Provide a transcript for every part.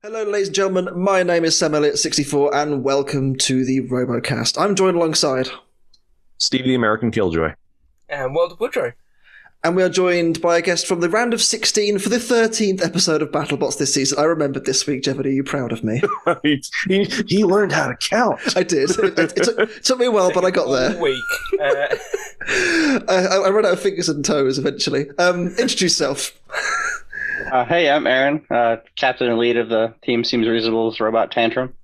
Hello, ladies and gentlemen. My name is Sam Elliott64, and welcome to the RoboCast. I'm joined alongside Steve the American Killjoy. And Woodrow. And we are joined by a guest from the round of 16 for the 13th episode of BattleBots this season. I remembered this week, Jeff. Are you proud of me? he learned how to count. I did. It took me a while, but I got there. All week. I ran out of fingers and toes eventually. Introduce yourself. Hey, I'm Aren, captain and lead of the team Seems Reasonable Robotic Tantrum.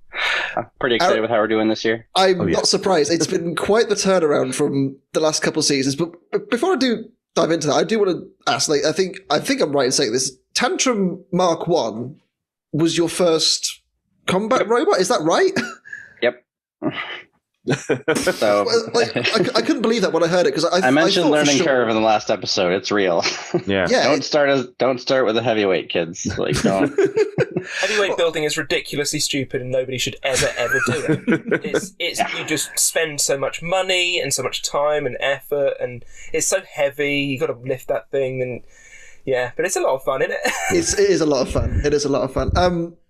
I'm pretty excited with how we're doing this year. I'm not surprised. It's been quite the turnaround from the last couple of seasons. But before I do dive into that, I do want to ask. I think I'm right in saying this. Tantrum Mark 1 was your first combat robot. Is that right? Yep. So I couldn't believe that when I heard it because I mentioned learning curve in the last episode. It's real. Yeah. Don't start with a heavyweight, kids. Like don't. Heavyweight building is ridiculously stupid, and nobody should ever do it. You just spend so much money and so much time and effort, and it's so heavy. You got to lift that thing, and yeah, but it's a lot of fun, isn't it? It is a lot of fun. It is a lot of fun.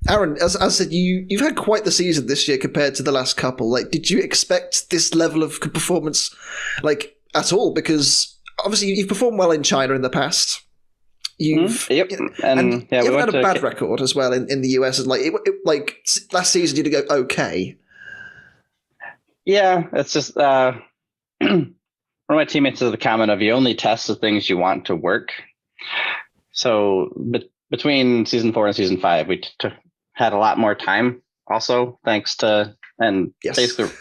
Aren, as I said, you've had quite the season this year compared to the last couple. Like, did you expect this level of performance, like, at all? Because obviously you've performed well in China in the past. You've Yep. and you haven't had a bad record as well in the US. And like last season, you did go okay. Yeah, it's just one of my teammates has the comment of you only test the things you want to work. So between season 4 and season 5, we had a lot more time. Also, thanks to basically,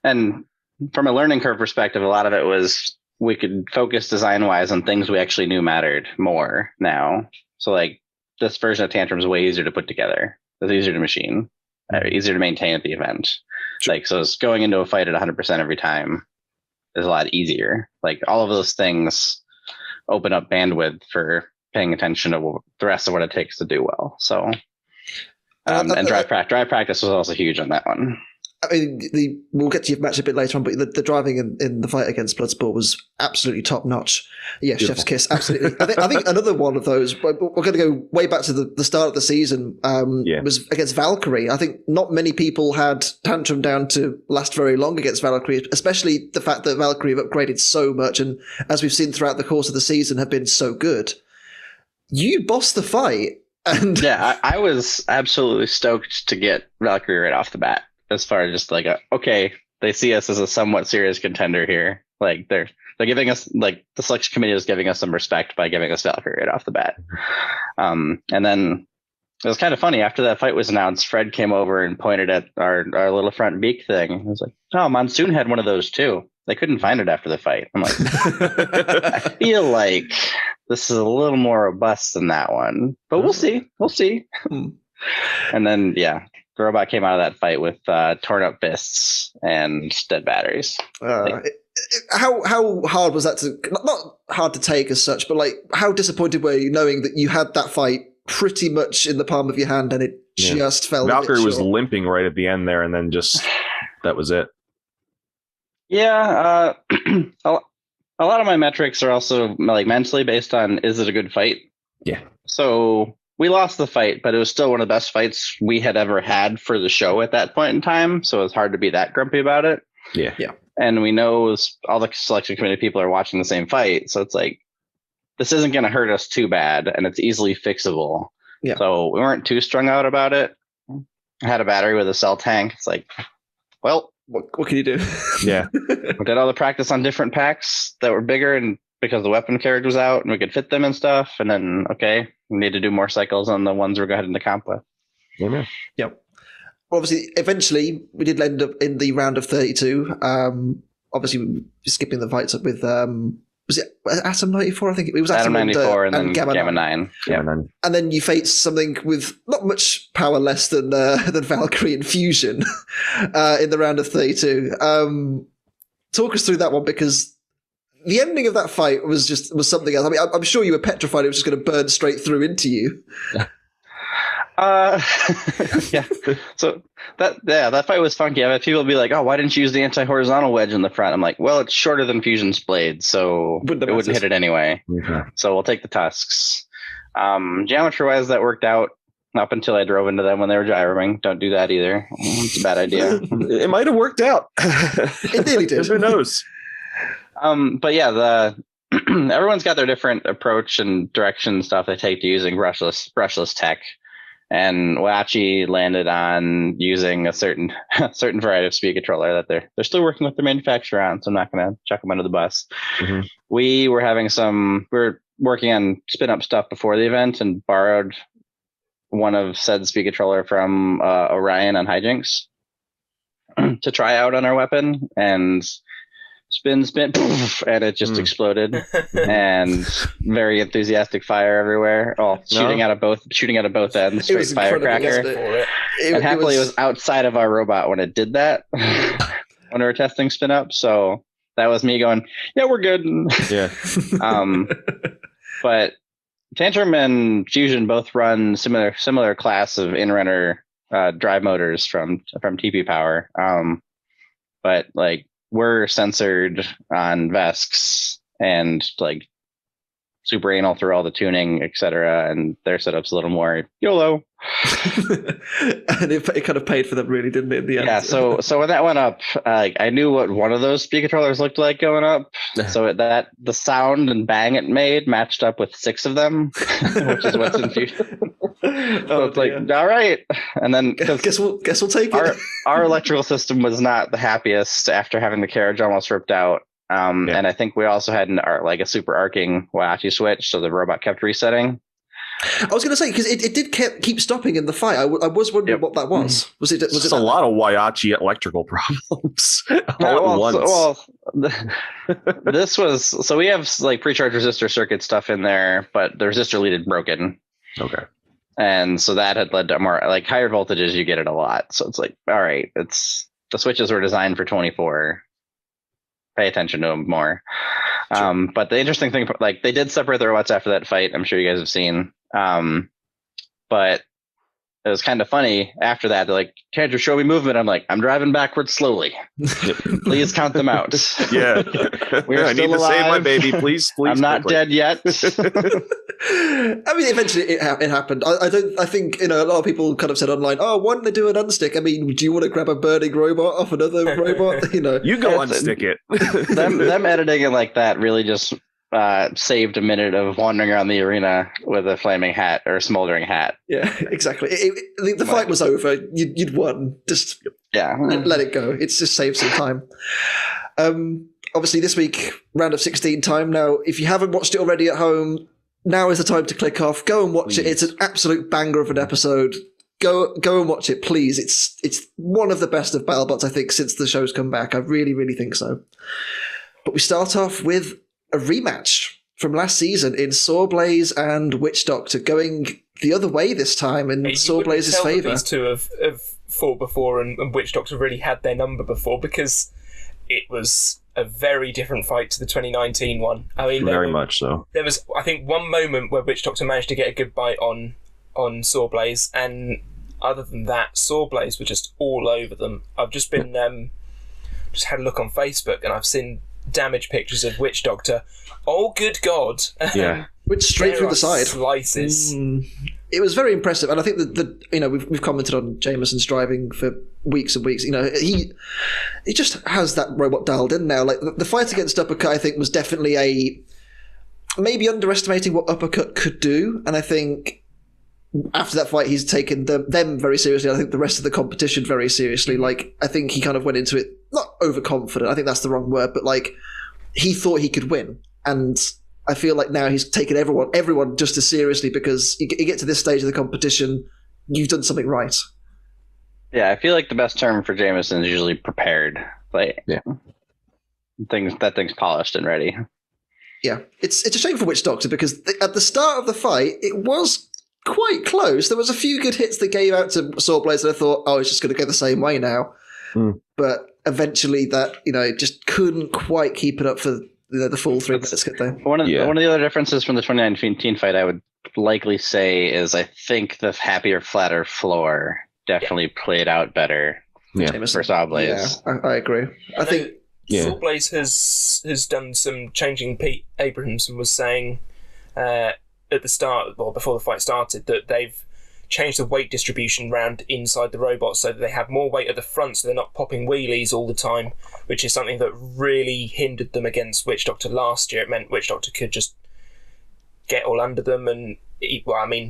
and from a learning curve perspective, a lot of it was we could focus design wise on things we actually knew mattered more now. So like this version of Tantrum is way easier to put together. It's easier to machine, easier to maintain at the event. Sure. Like so, it's going into a fight at 100% every time is a lot easier. Like all of those things open up bandwidth for paying attention to the rest of what it takes to do well. So, and drive practice was also huge on that one. I mean, we'll get to your match a bit later on, but the driving in the fight against Bloodsport was absolutely top notch. Yeah, beautiful. Chef's kiss, absolutely. I think another one of those. We're going to go way back to the start of the season. Was against Valkyrie. I think not many people had Tantrum down to last very long against Valkyrie, especially the fact that Valkyrie have upgraded so much, and as we've seen throughout the course of the season, have been so good. You bossed the fight, and yeah, I was absolutely stoked to get Valkyrie right off the bat. As far as just like, okay, they see us as a somewhat serious contender here. Like they're giving us, like the selection committee is giving us some respect by giving us Valkyrie right off the bat. And then it was kind of funny after that fight was announced. Fred came over and pointed at our little front beak thing. I was like, oh, Monsoon had one of those too. They couldn't find it after the fight. I'm like, I feel like this is a little more robust than that one, but we'll see. We'll see. And then yeah. The robot came out of that fight with torn up fists and dead batteries. How hard was that to not hard to take as such, but like how disappointed were you knowing that you had that fight pretty much in the palm of your hand and it just fell? Valkyrie was limping right at the end there, and then just that was it. Yeah, a lot of my metrics are also like mentally based on is it a good fight? Yeah. So. We lost the fight, but it was still one of the best fights we had ever had for the show at that point in time. So it's hard to be that grumpy about it. Yeah. And we know all the selection committee people are watching the same fight. So it's like, this isn't going to hurt us too bad. And it's easily fixable. Yeah. So we weren't too strung out about it. I had a battery with a cell tank. It's like, well, what can you do? Yeah. We did all the practice on different packs that were bigger and because the weapon carriage was out and we could fit them and stuff. And then, okay, we need to do more cycles on the ones we're going into comp with. Amen. Yep. Obviously, eventually, we did end up in the round of 32. Obviously, skipping the fights up with, was it Atom 94? I think it was Atom 94 and then Gamma 9. Yeah. And then you faced something with not much power less than Valkyrie and Fusion in the round of 32. Talk us through that one, because the ending of that fight was something else. I mean, I'm sure you were petrified it was just going to burn straight through into you. Yeah. So that fight was funky. I mean, people would be like, "Oh, why didn't you use the anti-horizontal wedge in the front?" I'm like, "Well, it's shorter than Fusion's blade, so it wouldn't hit it anyway. Okay. So we'll take the tusks." Geometry-wise, that worked out. up until I drove into them when they were gyrating. Don't do that either. It's a bad idea. It might have worked out. It nearly did. Who knows? But yeah, everyone's got their different approach and direction stuff they take to using brushless tech. And Wachi landed on using a certain variety of speed controller that they're still working with the manufacturer on, so I'm not going to chuck them under the bus. Mm-hmm. We were working on spin up stuff before the event and borrowed one of said speed controller from Orion on Hijinks to try out on our weapon, and spin, poof, and it just exploded. And very enthusiastic fire everywhere. Oh, shooting out of both ends. Straight firecracker. And happily, it was outside of our robot when it did that. When we were testing spin up, so that was me going, "Yeah, we're good." Yeah. But Tantrum and Fusion both run similar class of in-runner drive motors from TP Power. But like, we're censored on VESCs and like super anal through all the tuning, etc. And their setup's a little more YOLO. And it kind of paid for them, really, didn't it? In the end? Yeah. So when that went up, I knew what one of those speed controllers looked like going up. So that the sound and bang it made matched up with 6 of them, which is what's in Fusion. So it's like, all right. And then guess we'll take it. Our electrical system was not the happiest after having the carriage almost ripped out. And I think we also had a super arcing Wachi switch, so the robot kept resetting. I was going to say, because it did keep stopping in the fight. I was wondering what that was. Was it a lot of Wachi electrical problems all at once? This was, so we have like pre-charge resistor circuit stuff in there, but the resistor lead had broken. Okay. And so that had led to more like higher voltages. You get it a lot. So it's like, all right, the switches were designed for 24. Pay attention to them more. Sure. But the interesting thing, like, they did separate the robots after that fight. I'm sure you guys have seen. But it was kind of funny after that. They're like, Tantrum, show me movement. I'm like, I'm driving backwards slowly. Please count them out. Yeah. We're I need to save my baby. Please. I'm not dead yet. I mean, eventually it happened. I think, a lot of people kind of said online, "Oh, why don't they do an unstick?" I mean, do you want to grab a burning robot off another robot? You go unstick it. them editing it like that really just saved a minute of wandering around the arena with a flaming hat or a smoldering hat. Yeah, exactly. The fight was over. You'd won. Just let it go. It's just saved some time. Obviously, this week, round of 16 time. Now, if you haven't watched it already at home, now is the time to click off. Go and watch it. It's an absolute banger of an episode. Go and watch it, please. It's one of the best of BattleBots, I think, since the show's come back. I really, really think so. But we start off with a rematch from last season in SawBlaze and Witch Doctor, going the other way this time in SawBlaze's favour. These two have fought before, and Witch Doctor really had their number before, because it was a very different fight to the 2019 one. I mean, very much so. There was, I think, one moment where Witch Doctor managed to get a good bite on SawBlaze, and other than that, SawBlaze were just all over them. I've just been just had a look on Facebook, and I've seen damage pictures of Witch Doctor. Oh, good God! Yeah, went straight through the side. Slices. It was very impressive, and I think that we've commented on Jameson's driving for weeks and weeks. He just has that robot dialed in now. Like the fight against Uppercut, I think, was definitely maybe underestimating what Uppercut could do, and I think after that fight, he's taken them very seriously. I think the rest of the competition very seriously. Like, I think he kind of went into it not overconfident. I think that's the wrong word, but like he thought he could win, and I feel like now he's taken everyone just as seriously, because you get to this stage of the competition, you've done something right. Yeah, I feel like the best term for Jameson is usually prepared. Like, that thing's polished and ready. Yeah, it's a shame for Witch Doctor, because at the start of the fight, it was quite close. There was a few good hits that gave out to SawBlaze, and I thought, oh, it's just going to go the same way now. But eventually, that it just couldn't quite keep it up for the full 3 minutes, could they? One of the other differences from the 2019 fight, I would likely say, is I think the happier, flatter floor definitely played out better for SawBlaze. Yeah, I agree. I think SawBlaze has done some changing. Pete Abrahamson was saying at the start, before the fight started, that they've changed the weight distribution round inside the robots so that they have more weight at the front, so they're not popping wheelies all the time, which is something that really hindered them against Witch Doctor last year. It meant Witch Doctor could just get all under them, and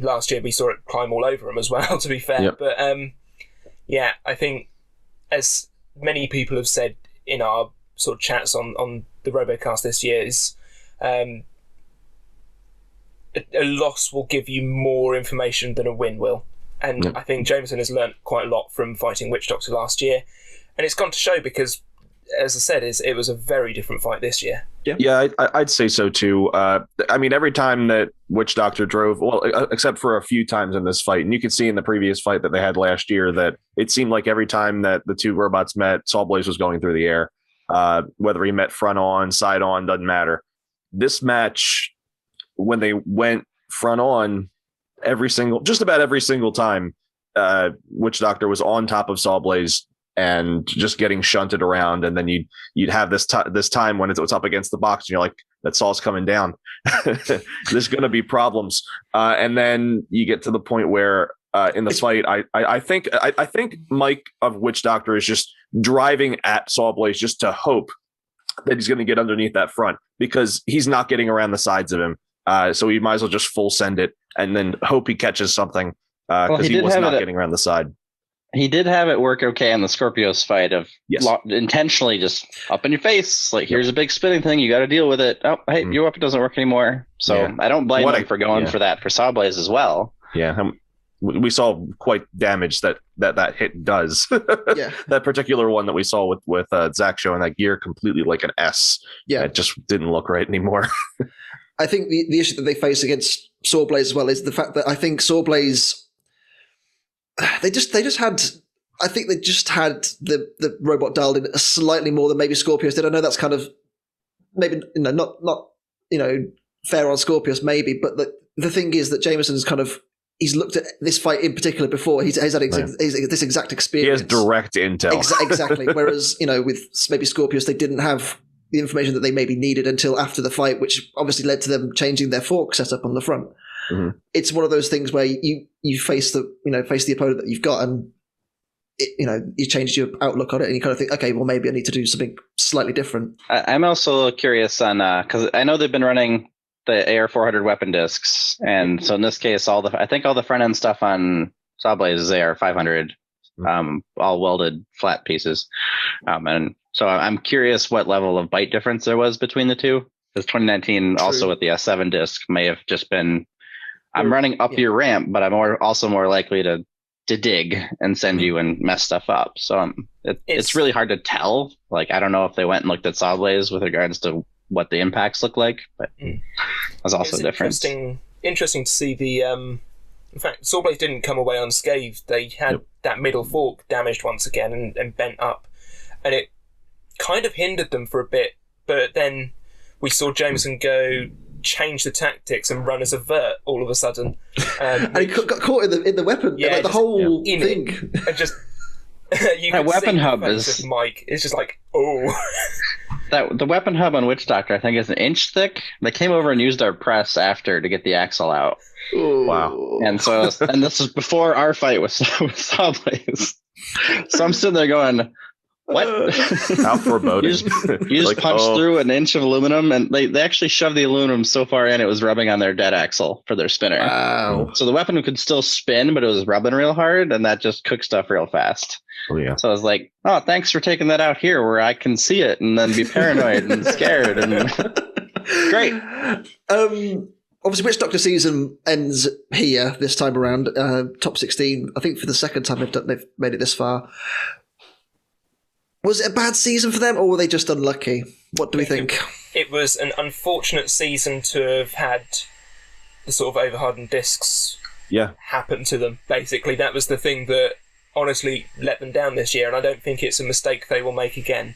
last year we saw it climb all over them as well, to be fair. Yep. But I think, as many people have said in our sort of chats on the RoboCast this year, is a loss will give you more information than a win will. And I think Jameson has learnt quite a lot from fighting Witch Doctor last year. And it's gone to show because, as I said, it was a very different fight this year. Yeah, I'd say so too. Every time that Witch Doctor drove, well, except for a few times in this fight, and you can see in the previous fight that they had last year that it seemed like every time that the two robots met, SawBlaze was going through the air. Whether he met front on, side on, doesn't matter. This match, when they went front on, just about every single time, Witch Doctor was on top of SawBlaze and just getting shunted around, and then you'd have this time when it's up against the box, and you're like, that Saw's coming down. There's going to be problems, and then you get to the point where in the fight, I think Mike of Witch Doctor is just driving at SawBlaze just to hope that he's going to get underneath that front, because he's not getting around the sides of him. So he might as well just full send it and then hope he catches something, because he was not getting around the side. He did have it work okay in the Scorpios fight of intentionally just up in your face. Like, here's a big spinning thing. You got to deal with it. Oh, hey, your weapon doesn't work anymore. So I don't blame him for going for that for SawBlaze as well. Yeah. We saw quite damage that hit does. That particular one that we saw with Zach showing that gear completely like an S. Yeah. It just didn't look right anymore. I think the issue that they face against SawBlaze as well is the fact that I think SawBlaze, they just had the robot dialed in slightly more than maybe Scorpios did. I know that's kind of maybe not fair on Scorpios maybe, but the thing is that Jameson's he's looked at this fight in particular before. He's had this exact experience. He has direct intel. Exactly. Whereas with maybe Scorpios, they didn't have the information that they maybe needed until after the fight, which obviously led to them changing their fork setup on the front. Mm-hmm. It's one of those things where you face the opponent that you've got, and you change your outlook on it, and you kind of think, okay, well, maybe I need to do something slightly different. I'm also curious on because I know they've been running the AR400 weapon discs, and so in this case, all the front end stuff on SawBlaze is AR500, all welded flat pieces, and so I'm curious what level of byte difference there was between the two. Because 2019 also with the S7 disc may have just been, I'm running up your ramp, but I'm also more likely to dig and send you and mess stuff up. So it's really hard to tell. Like, I don't know if they went and looked at SawBlaze with regards to what the impacts look like, but that's also different. Interesting to see the. In fact, SawBlaze didn't come away unscathed. They had that middle fork damaged once again and bent up, and it kind of hindered them for a bit. But then we saw Jameson go change the tactics and run as a vert all of a sudden, and he got caught in the weapon. Yeah, the whole thing. And just you that can weapon see hub the face is of Mike. It's just like, oh. That the weapon hub on Witch Doctor, I think, is an inch thick. They came over and used our press after to get the axle out. Ooh. Wow! And this was before our fight with SawBlaze. So I'm sitting there going, "What?" How foreboding! You just punched through an inch of aluminum, and they actually shoved the aluminum so far in it was rubbing on their dead axle for their spinner. Wow! So the weapon could still spin, but it was rubbing real hard, and that just cooked stuff real fast. Oh, yeah. So I was like, "Oh, thanks for taking that out here where I can see it and then be paranoid and scared." And great. Obviously, Witch Doctor season ends here this time around. Top 16. I think for the second time they've made it this far. Was it a bad season for them, or were they just unlucky? What do we think? It was an unfortunate season to have had the sort of overhardened discs happen to them. Basically, that was the thing that honestly let them down this year, and I don't think it's a mistake they will make again.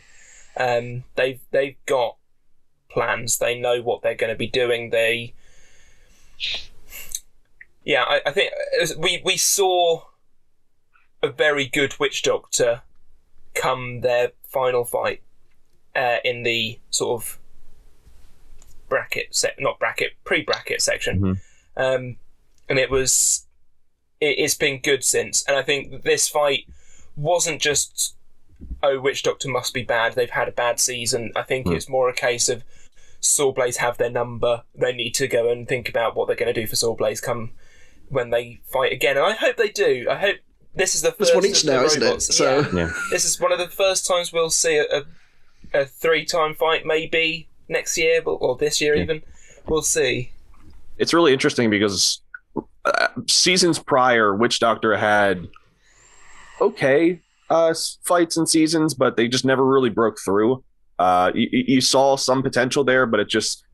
They've got plans. They know what they're going to be doing. I think we saw a very good Witch Doctor come their final fight in the sort of pre-bracket section, and it was it's been good since. And I think that this fight wasn't just, oh, Witch Doctor must be bad, they've had a bad season. I think it's more a case of SawBlaze have their number. They need to go and think about what they're going to do for SawBlaze come when they fight again. And I hope they do. I hope this is the first. It's one each now, isn't it? So this is one of the first times we'll see a 3-time fight, maybe next year, or this year even. We'll see. It's really interesting because seasons prior, Witch Doctor had fights and seasons, but they just never really broke through. You saw some potential there, but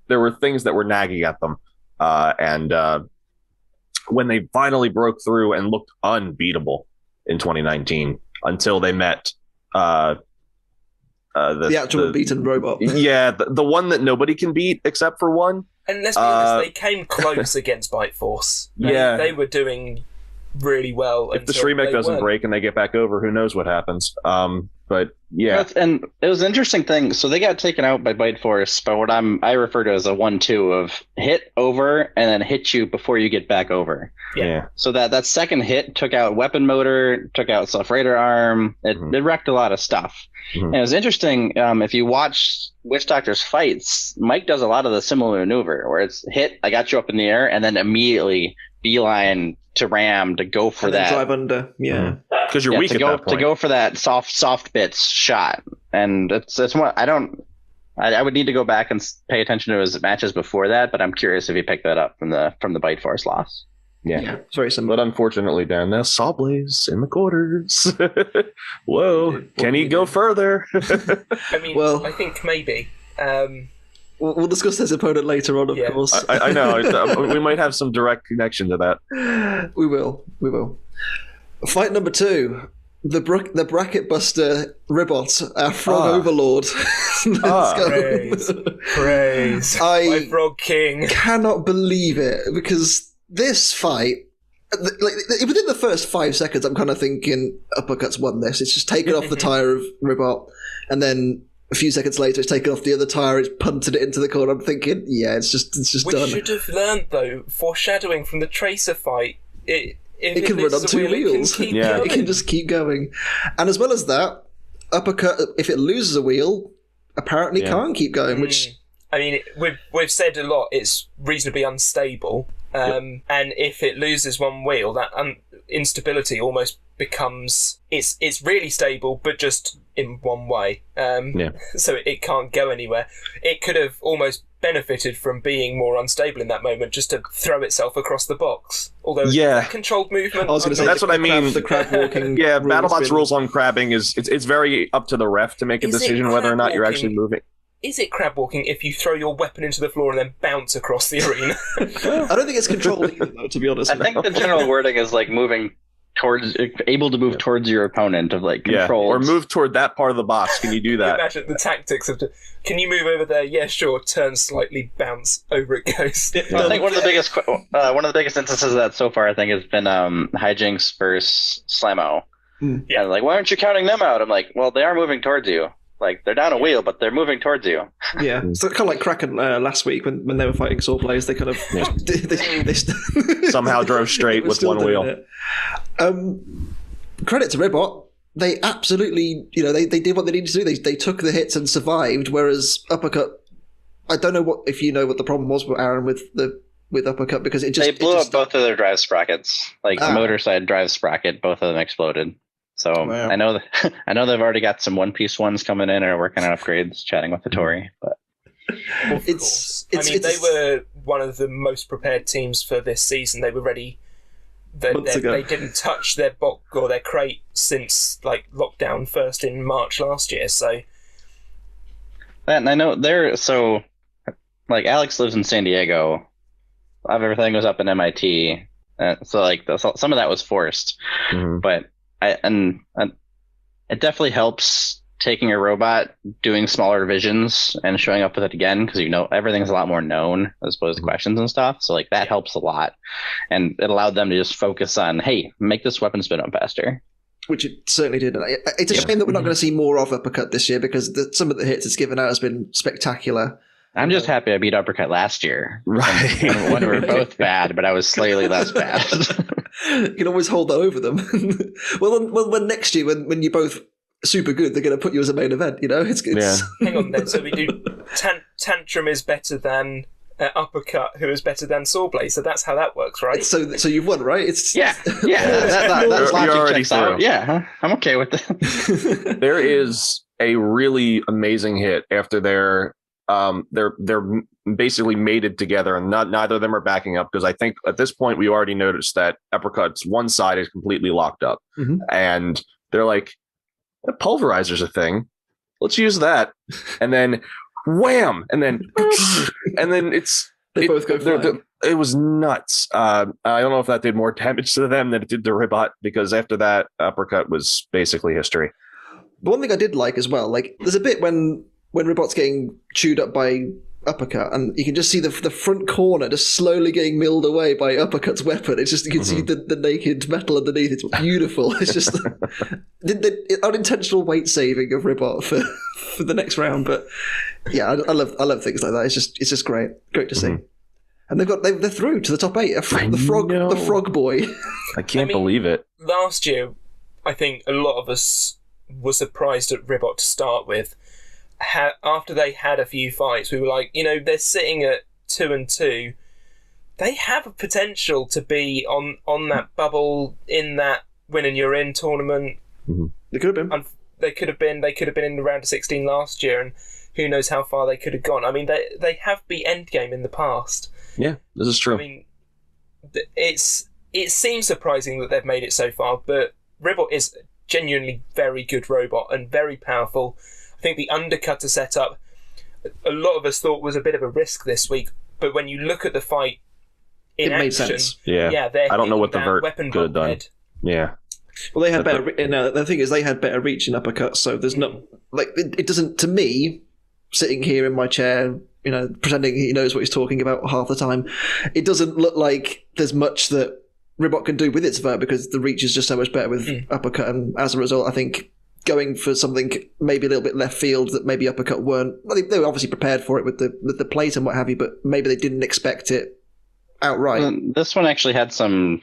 there were things that were nagging at them. And when they finally broke through and looked unbeatable in 2019 until they met the actual beaten robot. Yeah, the one that nobody can beat except for one. And let's be honest, they came close against Bite Force. They were doing really well. If the Shremek doesn't break and they get back over, who knows what happens. But yeah. And it was an interesting thing. So they got taken out by Bite Force, but what I refer to as a 1-2 of hit over and then hit you before you get back over. Yeah. So that second hit took out weapon motor, took out self-radar arm. It wrecked a lot of stuff. And it was interesting, if you watch Witch Doctor's fights, Mike does a lot of the similar maneuver where it's hit, I got you up in the air, and then immediately beeline to ram to go for that. Drive under, because you're weak at that point. To go for that soft bits shot, and it's one I would need to go back and pay attention to his matches before that, but I'm curious if he picked that up from the Bite Force loss. Yeah, it's very similar. But unfortunately, Dan, now SawBlaze in the quarters. Whoa, can he go further? I mean, I think maybe. We'll discuss his opponent later on, of course. I know. We might have some direct connection to that. We will. Fight number 2. The Bracket Buster Ribbot, our Frog Overlord. Let's go. Praise. My Frog King. Cannot believe it, because this fight, within the first 5 seconds, I'm kind of thinking Uppercut's won this. It's just taken off the tire of Ribbot, and then a few seconds later, it's taken off the other tire, it's punted it into the corner. I'm thinking, it's just done. We should have learned, though, foreshadowing from the Tracer fight, it can run on 2 wheels. It can just keep going. And as well as that, Uppercut, if it loses a wheel, apparently can't keep going, which... I mean, we've said a lot, it's reasonably unstable. And if it loses one wheel, that instability almost becomes... It's really stable, but just in one way. So it can't go anywhere. It could have almost benefited from being more unstable in that moment, just to throw itself across the box. Although it's controlled movement. I was going to say, that's what I mean. The crab walking. BattleBots rules on crabbing it's very up to the ref to make a decision whether or not you're actually moving. Is it crab walking if you throw your weapon into the floor and then bounce across the arena? I don't think it's controlled either, though, to be honest. I think the general wording is like able to move towards your opponent, of like control. Or move toward that part of the box. Can you do that? Imagine the tactics of can you move over there? Yeah, sure. Turn slightly, bounce, over it goes. I think one of the biggest instances of that so far, I think, has been Hijinks versus Slammo. Yeah, like, why aren't you counting them out? I'm like, well, they are moving towards you. Like, they're down a wheel, but they're moving towards you. Yeah, so kind of like Kraken last week when they were fighting SawBlaze, they kind of they somehow drove straight with one wheel. Credit to Ribbot. They absolutely, they did what they needed to do. They took the hits and survived, whereas Uppercut, I don't know if you know what the problem was with Aren with Uppercut, because they blew up both of their drive sprockets. Like the motor side drive sprocket, both of them exploded. So wow. I know they've already got some one-piece ones coming in and are working on upgrades, chatting with the Tory. But they were one of the most prepared teams for this season. They were ready. They didn't touch their box or their crate since like lockdown first in March last year. So, and I know like Alex lives in San Diego. Everything was up in MIT, so like some of that was forced, but. It definitely helps taking a robot, doing smaller divisions, and showing up with it again, because everything's a lot more known as opposed to questions and stuff. So like that helps a lot, and it allowed them to just focus on, hey, make this weapon spin up faster. Which it certainly did. It's a shame that we're not going to see more of Uppercut this year, because some of the hits it's given out has been spectacular. I'm just happy I beat Uppercut last year. Right. When we were both bad, but I was slightly less bad. You can always hold that over them. When next year, when you're both super good, they're going to put you as a main event. It's Hang on then. So we do Tantrum is better than Uppercut, who is better than SawBlaze. So that's how that works, right? So you've won, right? That's You're already checks out. Yeah, I'm okay with that. There is a really amazing hit after they're basically mated together, and neither of them are backing up, because I think at this point we already noticed that Uppercut's one side is completely locked up, and they're like, the pulverizer's a thing, let's use that, and then wham, and then they both go flying. It was nuts. I don't know if that did more damage to them than it did to Ribbot, because after that, Uppercut was basically history. The one thing I did like as well, like there's a bit when Ribbot's getting chewed up by Uppercut, and you can just see the front corner just slowly getting milled away by Uppercut's weapon. It's just, you can see the naked metal underneath. It's beautiful. It's just the unintentional weight saving of Ribbot for the next round. But yeah, I love things like that. It's just great to see. And they're through to the top 8. The frog boy. I can't believe it. Last year, I think a lot of us were surprised at Ribbot to start with. After they had a few fights, we were like, they're sitting at 2-2. They have a potential to be on that bubble in that win and you're in tournament. They could have been. They could have been in the round of 16 last year, and who knows how far they could have gone. I mean, they have beat Endgame in the past. Yeah, this is true. I mean, it seems surprising that they've made it so far, but Ribbot is a genuinely very good robot and very powerful. I think the undercutter setup, a lot of us thought was a bit of a risk this week, but when you look at the fight in action, made sense. Yeah, I don't know what the vert weapon could have done. head. Yeah. Well, they had better. The thing is, they had better reach in Uppercut, so there's not like it doesn't. To me, sitting here in my chair, pretending he knows what he's talking about half the time, it doesn't look like there's much that Ribbot can do with its vert, because the reach is just so much better with Uppercut, and as a result, I think going for something maybe a little bit left field that maybe Uppercut weren't. Well, they were obviously prepared for it with the plate and what have you, but maybe they didn't expect it outright. Well, this one actually had some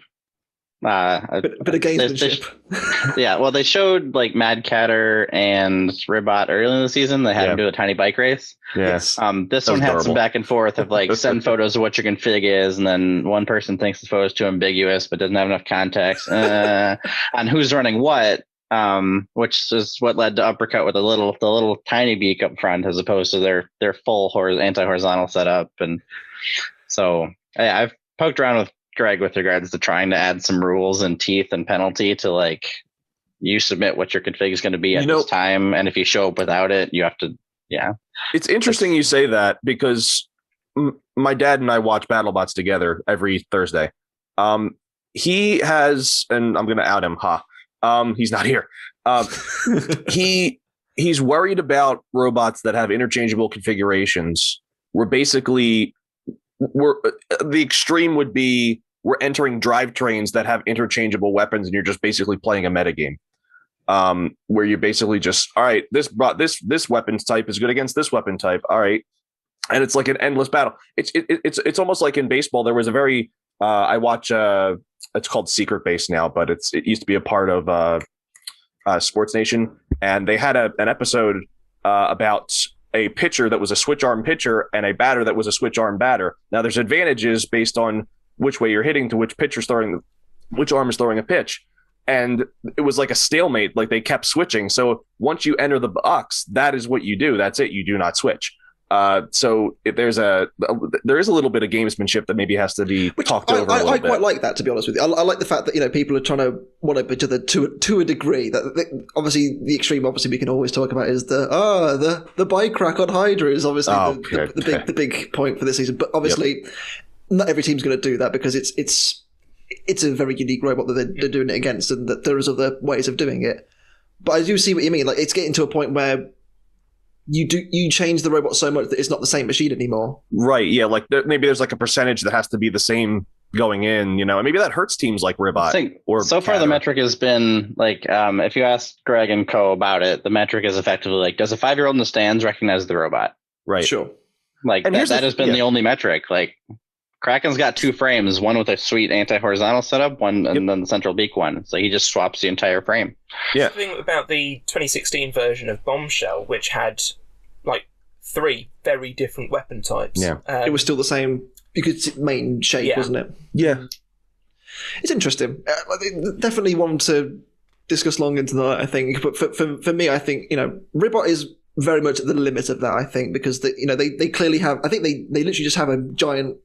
bit of gamesmanship. Yeah, well, they showed like Mad Catter and Ribbot early in the season. They had him do a tiny bike race. Yes. This one had some back and forth of like send photos of what your config is, and then one person thinks the photo is too ambiguous but doesn't have enough context on who's running what. Which is what led to Uppercut with the little tiny beak up front, as opposed to their full anti-horizontal setup. And so I've poked around with Greg with regards to trying to add some rules and teeth and penalty to, like, you submit what your config is going to be at this time, and if you show up without it, you have to. Yeah, it's interesting you say that, because my dad and I watch BattleBots together every Thursday. He has, and I'm going to out him. He's not here. He's worried about robots that have interchangeable configurations. The extreme would be we're entering drivetrains that have interchangeable weapons, and you're just basically playing a metagame. Where you basically just, all right, this weapons type is good against this weapon type. All right. And it's like an endless battle. It's almost like in baseball. There was a very I watch it's called Secret Base now, but it used to be a part of Sports Nation, and they had an episode about a pitcher that was a switch arm pitcher and a batter that was a switch arm batter. Now there's advantages based on which way you're hitting to which which arm is throwing a pitch. And it was like a stalemate, like they kept switching. So once you enter the box, that is what you do. That's it. You do not switch. So there is a little bit of gamesmanship that maybe has to be talked over a little bit. I quite like that, to be honest with you. I like the fact that people are trying to one up each other to a degree. Obviously, the extreme we can always talk about is the bike crack on Hydra is obviously the big point for this season. But obviously, not every team's going to do that, because it's a very unique robot that they're doing it against, and that there is other ways of doing it. But I do see what you mean. Like, it's getting to a point where you change the robot so much that it's not the same machine anymore. Right. Yeah. Like maybe there's like a percentage that has to be the same going in, and maybe that hurts teams like Ribbot. So far the metric has been like, if you ask Greg and Co about it, the metric is effectively like, does a 5-year-old in the stands recognize the robot? Right. Sure. Like that has been the only metric. Like, Kraken's got 2 frames, one with a sweet anti-horizontal setup, one and then the central beak one. So he just swaps the entire frame. Yeah. Something about the 2016 version of Bombshell, which had like 3 very different weapon types. Yeah. It was still the same. You could see main shape, Yeah. wasn't it? Yeah. It's interesting. Definitely one to discuss long into the night, I think. But for me, I think, Ribbot is very much at the limit of that, I think, because they clearly have. I think they literally just have a giant,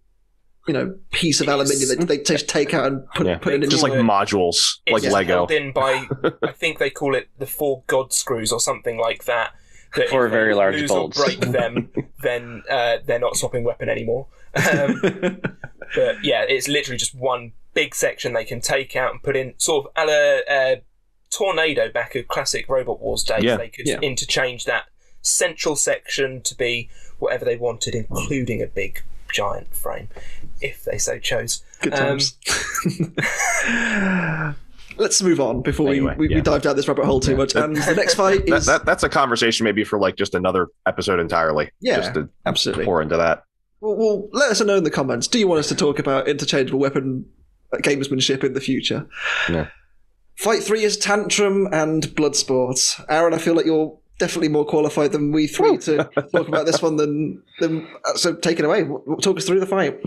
piece of aluminium that they just take out and put it in. Just like modules, like it's Lego. held in by, I think they call it the 4 God screws or something like that. That 4 if very they large lose bolts. or break them, then they're not swapping weapon anymore. But yeah, it's literally just one big section they can take out and put in, sort of a la Tornado back of classic Robot Wars days. Yeah. They could interchange that central section to be whatever they wanted, including a big giant frame, if they so chose. Good times. Let's move on before we dive down this rabbit hole too much. The next fight is... That's a conversation maybe for like just another episode entirely. Yeah, just to absolutely. Pour into that. Well, let us know in the comments. Do you want us to talk about interchangeable weapon gamesmanship in the future? Yeah. Fight 3 is Tantrum and Bloodsport. Aaron, I feel like you're definitely more qualified than we 3 to talk about this one than so take it away. Talk us through the fight.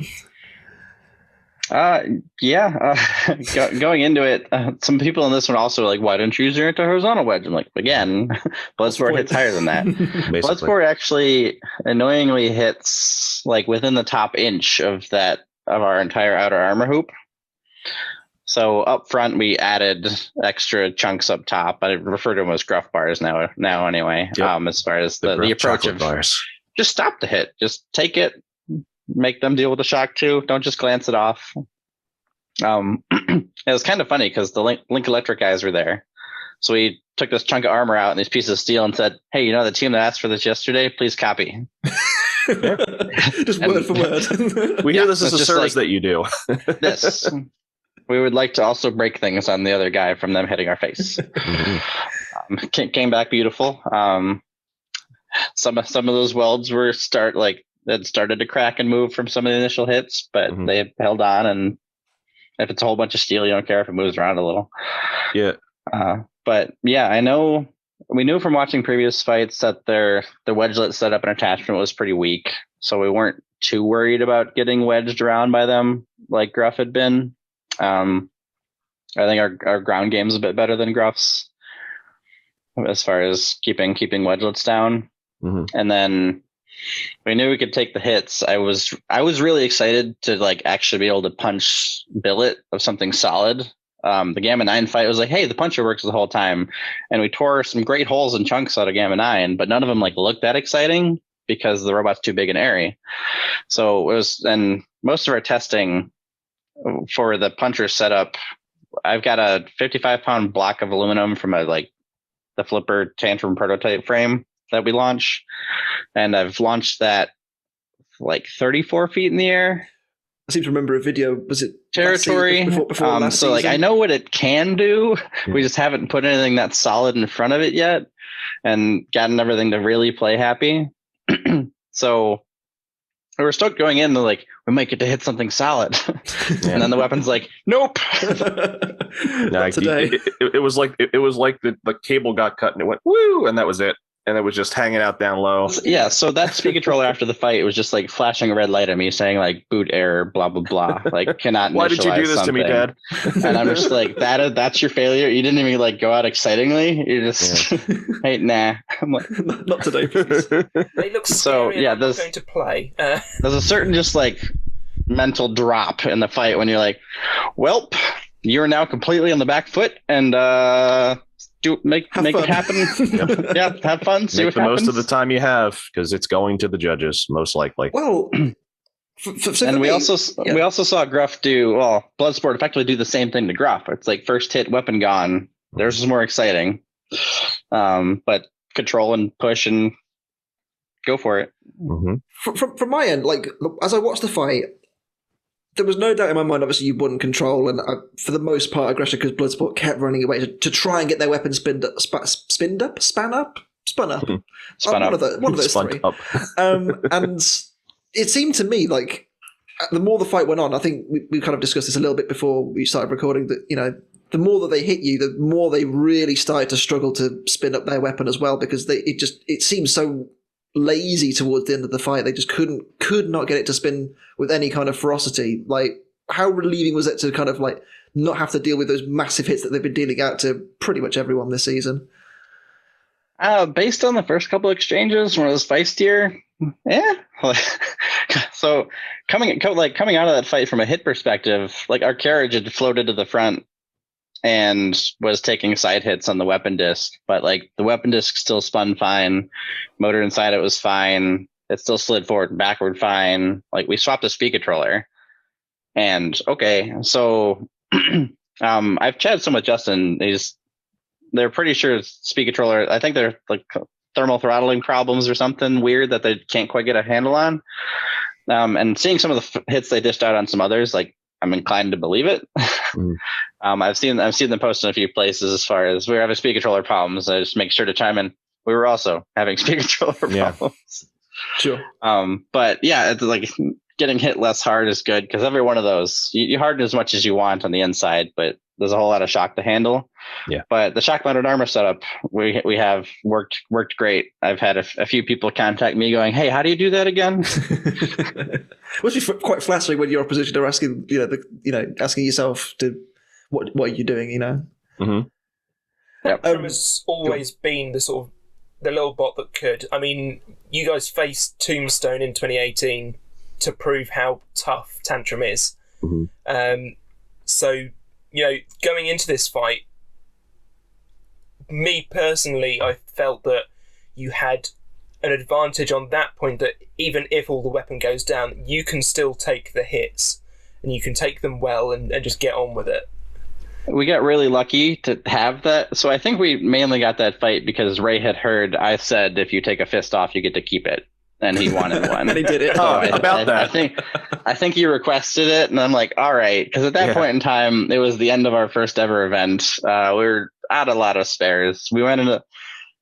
Going into it, some people in this one also were like, why don't you use your anti-horizontal wedge? I'm like, again, Bloodsport hits higher than that. Bloodsport actually annoyingly hits like within the top inch of our entire outer armor hoop. So up front, we added extra chunks up top. I refer to them as gruff bars now anyway. Yep. As far as the approach of bars. Just stop the hit, just take it, make them deal with the shock too. Don't just glance it off. It was kind of funny because the Link Electric guys were there. So we took this chunk of armor out and these pieces of steel and said, hey, the team that asked for this yesterday, please copy. Just word for word. We hear this is a service that you do. This. We would like to also break things on the other guy from them hitting our face. Came back beautiful. Some of those welds were started to crack and move from some of the initial hits, but they held on. And if it's a whole bunch of steel, you don't care if it moves around a little. Yeah. But yeah, I know we knew from watching previous fights that their wedgelet setup and attachment was pretty weak, so we weren't too worried about getting wedged around by them like Gruff had been. I think our ground game is a bit better than Gruff's as far as keeping wedgelets down. And then we knew we could take the hits. I was really excited to actually be able to punch billet of something solid. The Gamma 9 fight was like, hey, the puncher works the whole time, and we tore some great holes and chunks out of Gamma 9, but none of them looked that exciting because the robot's too big and airy. So it was, and most of our testing for the puncher setup, I've got a 55-pound block of aluminum from the Flipper Tantrum prototype frame that we launched, and I've launched that 34 feet in the air. I seem to remember a video. Was it territory? Before last so season? I know what it can do. We just haven't put anything that's solid in front of it yet, and gotten everything to really play happy. So we were stoked going in. We might get to hit something solid, and then the weapon's nope. Not today. It was like the cable got cut and it went woo, and that was it. And it was just hanging out down low. Yeah, so that speed controller after the fight was just flashing a red light at me saying boot error, blah, blah, blah. Cannot Why did you do this something. to me, Dad? And I'm just that's your failure. You didn't even go out excitingly. You just, hey, nah. I'm not today, please. They look scary. Yeah, there's going to play. There's a certain mental drop in the fight when you're welp, you're now completely on the back foot and make it happen. Yep. Yeah, have fun. See Make what the happens. most of the time you have, because it's going to the judges most likely. Well, and we also saw Gruff Bloodsport effectively do the same thing to Gruff. It's first hit, weapon gone. Theirs is more exciting, but control and push and go for it. From my end, as I watched the fight, there was no doubt in my mind, obviously, you won control, and for the most part, Aggressor, because Bloodsport kept running away to try and get their weapon spun up. One of those Spun three. up. And it seemed to me the more the fight went on, I think we kind of discussed this a little bit before we started recording, that, you know, the more that they hit you, the more they really started to struggle to spin up their weapon as well, because it seemed so lazy towards the end of the fight. They just could not get it to spin with any kind of ferocity. Like, how relieving was it to kind of like not have to deal with those massive hits that they've been dealing out to pretty much everyone this season? Based on the first couple of exchanges, when it was feistier, yeah. So coming out of that fight from a hit perspective, like, our carriage had floated to the front and was taking side hits on the weapon disc, but like the weapon disc still spun fine, motor inside it was fine, it still slid forward and backward fine. Like, we swapped a speed controller, and okay, so I've chatted some with Justin. They're pretty sure speed controller, I think they're like thermal throttling problems or something weird that they can't quite get a handle on. And seeing some of the hits they dished out on some others, like, I'm inclined to believe it. I've seen them post in a few places as far as, we were having speed controller problems. I just make sure to chime in. We were also having speed controller problems. Sure. But yeah, it's like getting hit less hard is good, because every one of those, you harden as much as you want on the inside, but there's a whole lot of shock to handle. Yeah. But the shock mounted armor setup we have worked great. I've had a few people contact me going, "Hey, how do you do that again?" Must be quite flattering when your opposition are asking, asking yourself to what are you doing, you know? Mm-hmm. Tantrum has always been the sort of the little bot that could. I mean, you guys faced Tombstone in 2018 to prove how tough Tantrum is. Mm-hmm. So, you know, going into this fight, me personally, I felt that you had an advantage on that point, that even if all the weapon goes down, you can still take the hits, and you can take them well and just get on with it. We got really lucky to have that. So I think we mainly got that fight because Ray had heard I said, if you take a fist off, you get to keep it. And he wanted one. And he did it. So that. I think he requested it, and I'm like, all right. Because at that point in time, it was the end of our first ever event. We were out a lot of spares. We went into,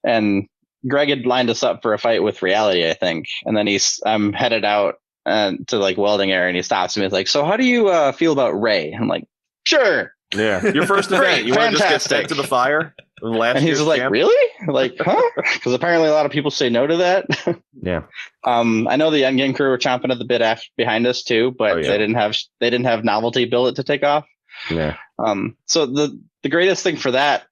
and Greg had lined us up for a fight with Reality, I think. And then I'm headed out to like welding area, and he stops me. He's like, so how do you feel about Ray? I'm like, sure. Yeah, your first event. You want to just get sent to the fire? And he's like, champ? Really? Like, huh? Because apparently a lot of people say no to that. Yeah. I know the endgame crew were chomping at the bit behind us too, but they didn't have novelty billet to take off. Yeah. So the greatest thing for that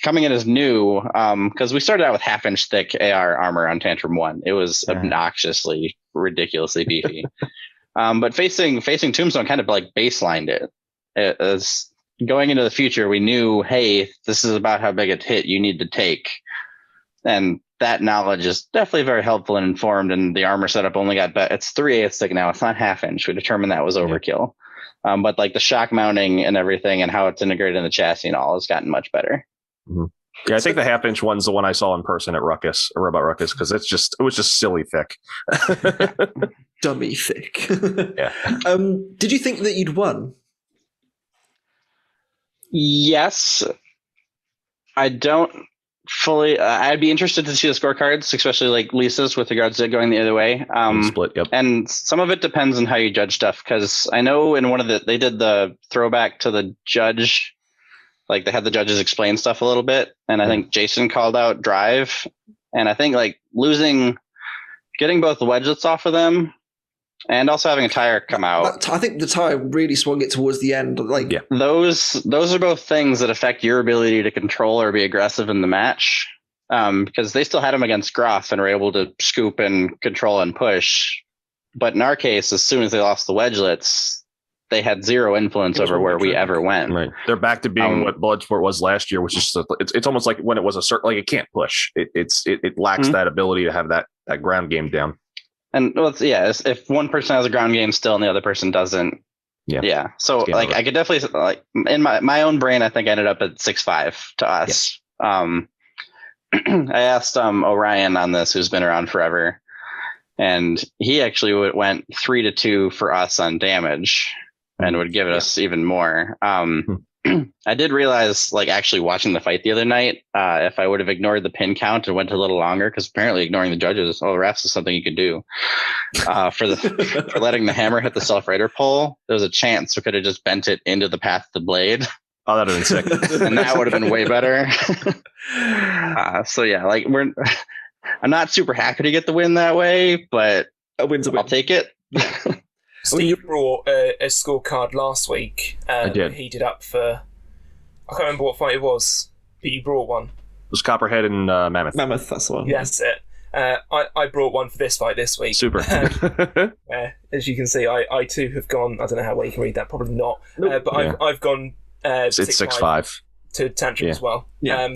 coming in as new, because we started out with 1/2-inch thick AR armor on Tantrum 1. It was obnoxiously, ridiculously beefy. But facing Tombstone kind of like baselined it. As going into the future, we knew, hey, this is about how big a hit you need to take. And that knowledge is definitely very helpful and informed. And the armor setup only got better. It's 3/8 thick now. It's not 1/2-inch. We determined that was overkill. But like the shock mounting and everything and how it's integrated in the chassis and all has gotten much better. Mm-hmm. Yeah, I think the 1/2-inch one's the one I saw in person at Ruckus, or Robot Ruckus, because it was just silly thick. Dummy thick. Yeah. Did you think that you'd won? Yes. I don't fully. I'd be interested to see the scorecards, especially like Lisa's with regards to going the other way. Split, yep. And some of it depends on how you judge stuff, because I know in one of they did the throwback to the judge, like they had the judges explain stuff a little bit, and I think Jason called out drive, and I think like getting both the wedgelets off of them, and also having a tire come out. I think the tire really swung it towards the end. Like, those are both things that affect your ability to control or be aggressive in the match. Because they still had him against Groff and were able to scoop and control and push. But in our case, as soon as they lost the wedgelets, they had zero influence over where we ever went. Right. They're back to being what Bloodsport was last year, which is it's almost like when it was a certain, like it can't push. It lacks that ability to have that ground game down. And if one person has a ground game still and the other person doesn't. Yeah. So like I could definitely like in my own brain, I think I ended up at 6-5 to us. Yeah. I asked Orion on this, who's been around forever, and he actually went 3-2 for us on damage and would give us even more. I did realize, like, actually watching the fight the other night, if I would have ignored the pin count and went a little longer, because apparently ignoring the judges, the refs is something you could do. For letting the hammer hit the self-rider pole, there was a chance we could have just bent it into the path of the blade. Oh, that'd have been sick. And that would have been way better. So yeah, like I'm not super happy to get the win that way, but A win's a win. I'll take it. Steve brought a scorecard last week. I did. Heated up for, I can't remember what fight it was, but you brought one. It was Copperhead and Mammoth. Mammoth, that's the one. Yeah, that's it. I brought one for this fight this week. Super. As you can see, I too have gone. I don't know how well you can read that. Probably not. Nope. But I've gone. It's 6-5 to Tantrum as well. Yeah.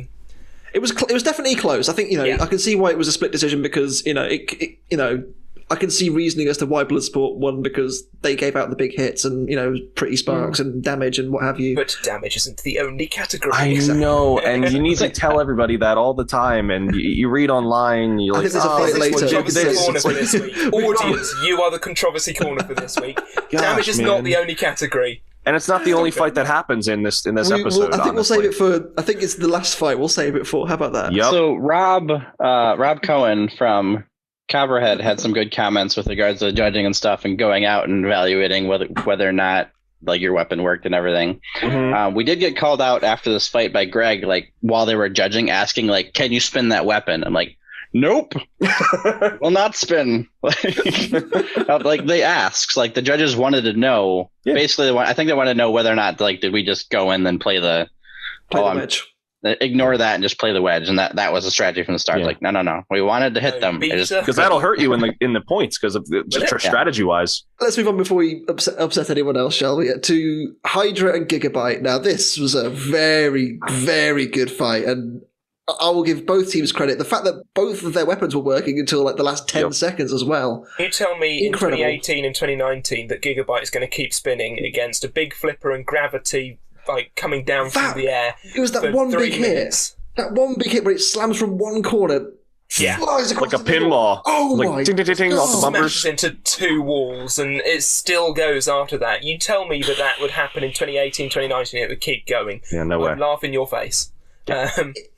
It was definitely close. I think I can see why it was a split decision because I can see reasoning as to why Bloodsport won because they gave out the big hits and pretty sparks and damage and what have you. But damage isn't the only category. I know, and you need to tell everybody that all the time. And you read online, you're like, think there's a fight later. Controversy corner for this week. Audience, you are the controversy corner for this week. Damage is not the only category. And it's not the only fight that happens in this episode. I think we'll honestly. save it for. I think it's the last fight. We'll save it for. How about that? Yep. So Rob Cohen from Copperhead had some good comments with regards to judging and stuff and going out and evaluating whether or not like your weapon worked and everything. Mhm. We did get called out after this fight by Greg, like while they were judging, asking like, "Can you spin that weapon?" I'm like, "Nope, will not spin." Like they asked, like the judges wanted to know. Yeah. Basically, I think they wanted to know whether or not like did we just go in and play the Wedge. ignore that and just play the wedge, and that was the strategy from the start. Yeah. Like no, we wanted to hit them. Because that'll hurt you in the points because of strategy wise. Let's move on before we upset anyone else, shall we? To Hydra and Gigabyte. Now, this was a very, very good fight, and I will give both teams credit. The fact that both of their weapons were working until like the last 10 seconds as well. You tell me Incredible. in 2018 and 2019 that Gigabyte is going to keep spinning against a big flipper and gravity like coming down through the air. It was that for one 3 big minutes. hit. That one big hit where it slams from one corner, Yeah. flies across Like a the middle. pinball. Oh like my ting, ting, ting, ting, off the God. bumpers. Smashes into 2 walls and it still goes after that. You tell me that would happen in 2018, 2019, it would keep going. Yeah, no way. I'd laugh in your face.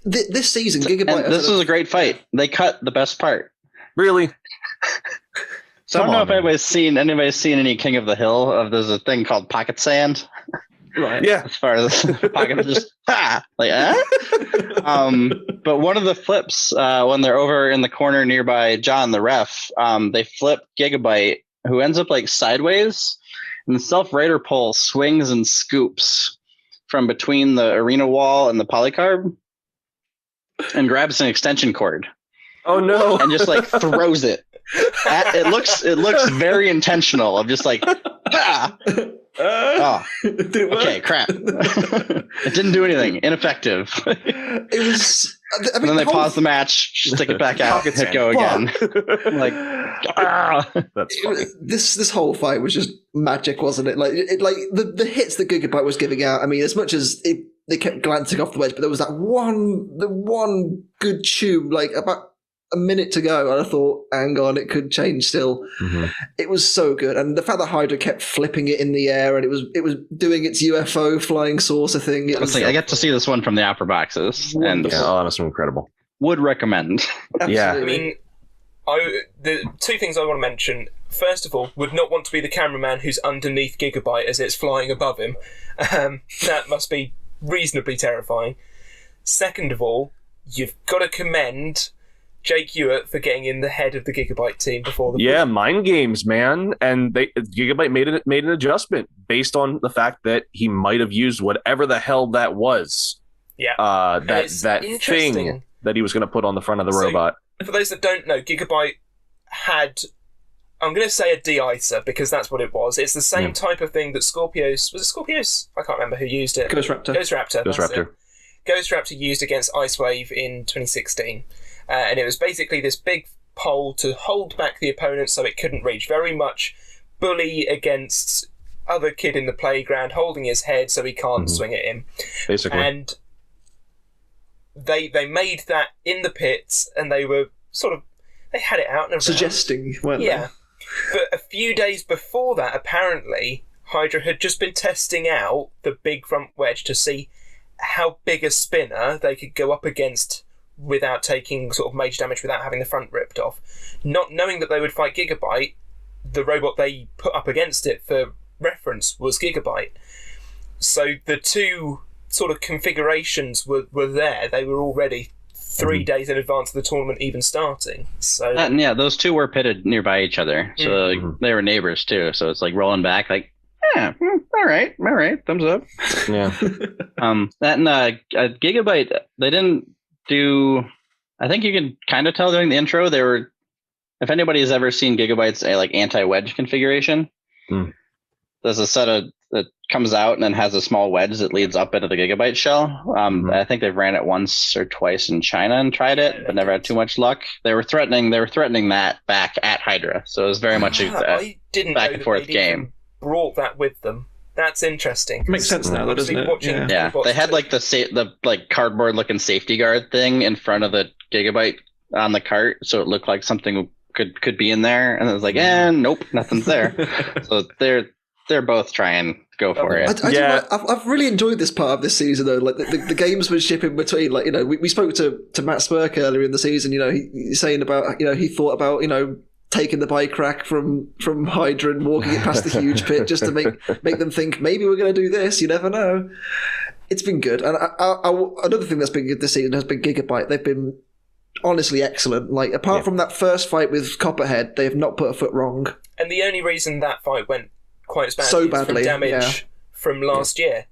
This season, Gigabyte. And this was a great fight. They cut the best part. Really? So I Come don't know on, if man. anybody's seen any King of the Hill. There's a thing called pocket sand. right. Yeah. As far as pocket, just but one of the flips when they're over in the corner nearby John, the ref, they flip Gigabyte, who ends up like sideways, and the self-rider pole swings and scoops from between the arena wall and the polycarb, and grabs an extension cord Oh no. and just like throws it. It looks very intentional. Of just like, ah. Oh, Did it work? okay, crap. It didn't do anything. Ineffective. It was. I And mean, then they the whole- pause the match, stick it back out, Pocket hit go sand. again. Like, ah. That's It funny. was- this whole fight was just magic, wasn't it? Like the hits that Gigabyte was giving out. I mean, as much as they kept glancing off the wedge, but there was the one good tube, like about a minute to go, and I thought, hang on, it could change still. Mhm. It was so good, and the fact that Hydra kept flipping it in the air, and it was doing its UFO flying saucer thing. It was, Honestly, I get to see this one from the upper boxes, and Yeah, oh, that's incredible. would recommend. Yeah. I absolutely. mean, the 2 things I want to mention. First of all, would not want to be the cameraman who's underneath Gigabyte as it's flying above him. That must be reasonably terrifying. Second of all, you've got to commend Jake Hewitt for getting in the head of the Gigabyte team before the Yeah, mind games, man. And Gigabyte made an adjustment based on the fact that he might have used whatever the hell that was. Yeah. That thing interesting. that he was going to put on the front of the So- robot. For those that don't know, Gigabyte had, I'm going to say a de-icer because that's what it was. It's the same type of thing that Scorpios, was it Scorpios? I can't remember who used it. Ghost Raptor. Ghost Raptor. Ghost that's Raptor. it. Ghost Raptor used against Icewave in 2016. And it was basically this big pole to hold back the opponent so it couldn't reach. Very much bully against other kid in the playground, holding his head so he can't swing at him. Basically. And they made that in the pits, and they were they had it out and around. Suggesting, weren't Yeah. But a few days before that, apparently, Hydra had just been testing out the big front wedge to see how big a spinner they could go up against without taking sort of major damage, without having the front ripped off. Not knowing that they would fight Gigabyte, the robot they put up against it for reference was Gigabyte. So the two sort of configurations were there. They were already 3 days in advance of the tournament even starting. So yeah, those two were pitted nearby each other, so they were neighbors too. So it's like rolling back, like, yeah, all right, thumbs up. Yeah. That and Gigabyte, they didn't do. I think you can kind of tell during the intro they were. If anybody has ever seen Gigabyte's like anti-wedge configuration, there's a set of that comes out and then has a small wedge that leads up into the Gigabyte shell. I think they've ran it once or twice in China and tried it, but never had too much luck. They were threatening that back at Hydra, so it was very much I didn't back know and that forth they'd game. even brought that with them. That's interesting. Makes sense now, though, doesn't it? Yeah, they had like the like cardboard looking safety guard thing in front of the Gigabyte on the cart, so it looked like something could be in there, and it was like, nope, nothing's there. So they're both trying to go for it. I've really enjoyed this part of this season though. Like the gamesmanship in between. Like, you know, we spoke to Matt Spurk earlier in the season. You know, he's saying about, you know, he thought about, you know, taking the bike rack from Hydra and walking it past the huge pit just to make them think maybe we're going to do this. You never know. It's been good. And another thing that's been good this season has been Gigabyte. They've been honestly excellent. Like, apart from that first fight with Copperhead, they have not put a foot wrong. And the only reason that fight went quite as badly So is badly, from damage from last year.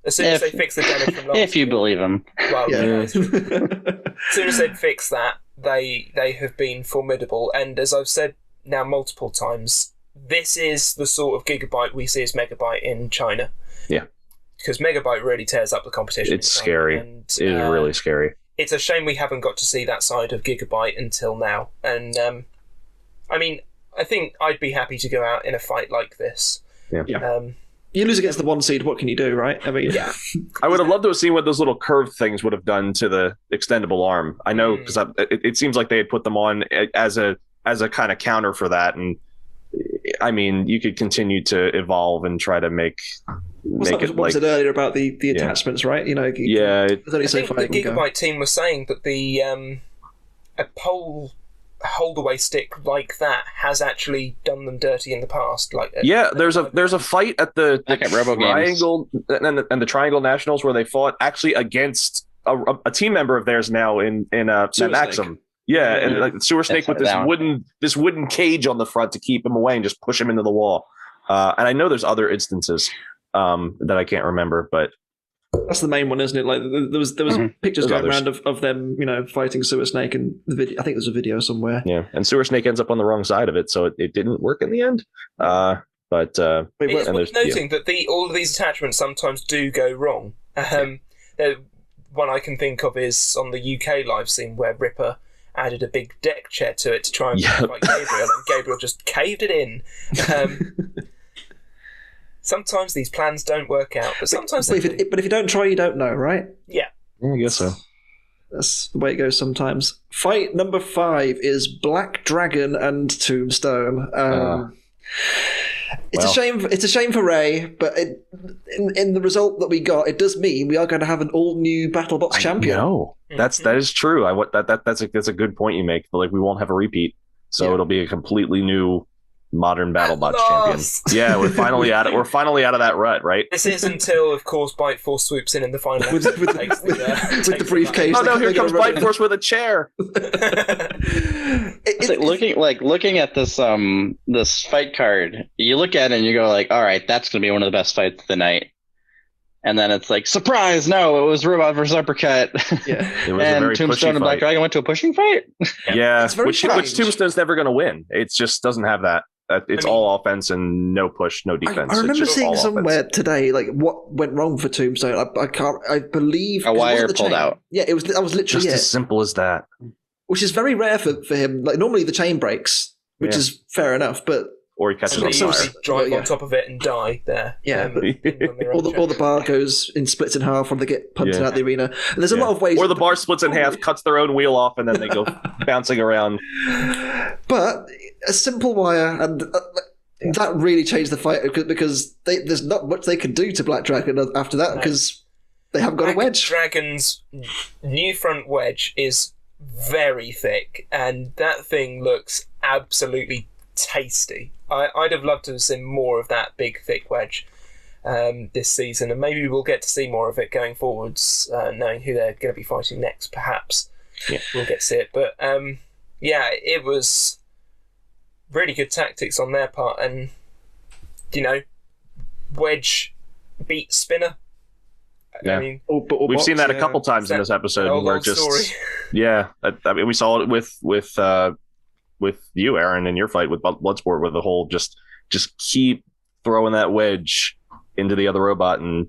As soon as they fixed the damage from last year. If you believe them. Well, as soon as they'd fixed that, they have been formidable. And as I've said now multiple times, this is the sort of Gigabyte we see as Megabyte in China. Yeah. Because Megabyte really tears up the competition. It's scary. And, it is really scary. It's a shame we haven't got to see that side of Gigabyte until now. And, I mean, I think I'd be happy to go out in a fight like this. Yeah. You lose against the one seed, what can you do, right? I mean, I would have loved to have seen what those little curved things would have done to the extendable arm. I know, because it seems like they had put them on as a kind of counter for that, and I mean, you could continue to evolve and try to make it. What was it earlier about the attachments, right? You know, I think the Gigabyte team was saying that the a pole holdaway stick like that has actually done them dirty in the past. Like there's a fight at the Triangle and the Triangle Nationals where they fought actually against a team member of theirs now in Maxim. Yeah, and like Sewer Snake with this wooden cage on the front to keep him away and just push him into the wall. And I know there's other instances that I can't remember, but that's the main one, isn't it? Like there was pictures going around of them, you know, fighting Sewer Snake, and the video. I think there's a video somewhere. Yeah, and Sewer Snake ends up on the wrong side of it, so it didn't work in the end. But it is worth noting that all of these attachments sometimes do go wrong. One I can think of is on the UK live scene where Ripper added a big deck chair to it to try and fight Gabriel, and Gabriel just caved it in. Sometimes these plans don't work out, but sometimes but if you don't try, you don't know, right? Yeah, I guess so. That's the way it goes sometimes. Fight number 5 is Black Dragon and Tombstone. It's a shame. It's a shame for Ray, but in the result that we got, it does mean we are going to have an all new BattleBots champion. No, that is true. That's a good point you make. Like, we won't have a repeat, so it'll be a completely new modern BattleBots champion. Yeah, we're finally out of that rut, right? This is until, of course, Bite Force swoops in the final with the briefcase. Oh no! Here comes Bite Force with a chair. It's like looking at this this fight card. You look at it and you go like, all right, that's going to be one of the best fights of the night. And then it's like, surprise! No, it was Robot versus Uppercut. Yeah, it was a very Tombstone and Black Dragon went to a pushing fight. Yeah, which Tombstone's never going to win. It just doesn't have that. It's all offense and no push, no defense. I remember seeing somewhere offense. Today, like, what went wrong for Tombstone. I believe a wire pulled out. Yeah, that was literally just as simple as that. Which is very rare for him. Like, normally the chain breaks, which is fair enough, but or he catches on fire. Drive on top of it and die there. Yeah, or the bar goes in splits in half when they get punted out the arena. And there's a lot of ways. Or the bar splits in half, cuts their own wheel off, and then they go bouncing around. But a simple wire, and That really changed the fight because there's not much they could do to Black Dragon after that because they haven't got a wedge. Dragon's new front wedge is very thick, and that thing looks absolutely tasty. I'd have loved to have seen more of that big, thick wedge this season, and maybe we'll get to see more of it going forwards, knowing who they're going to be fighting next, perhaps. Yeah. We'll get to see it. But, it was really good tactics on their part, and, wedge beat spinner. Yeah. I mean, we've seen that a couple times in this episode where just story. I mean we saw it with you, Aaron, in your fight with Bloodsport, with the whole just keep throwing that wedge into the other robot and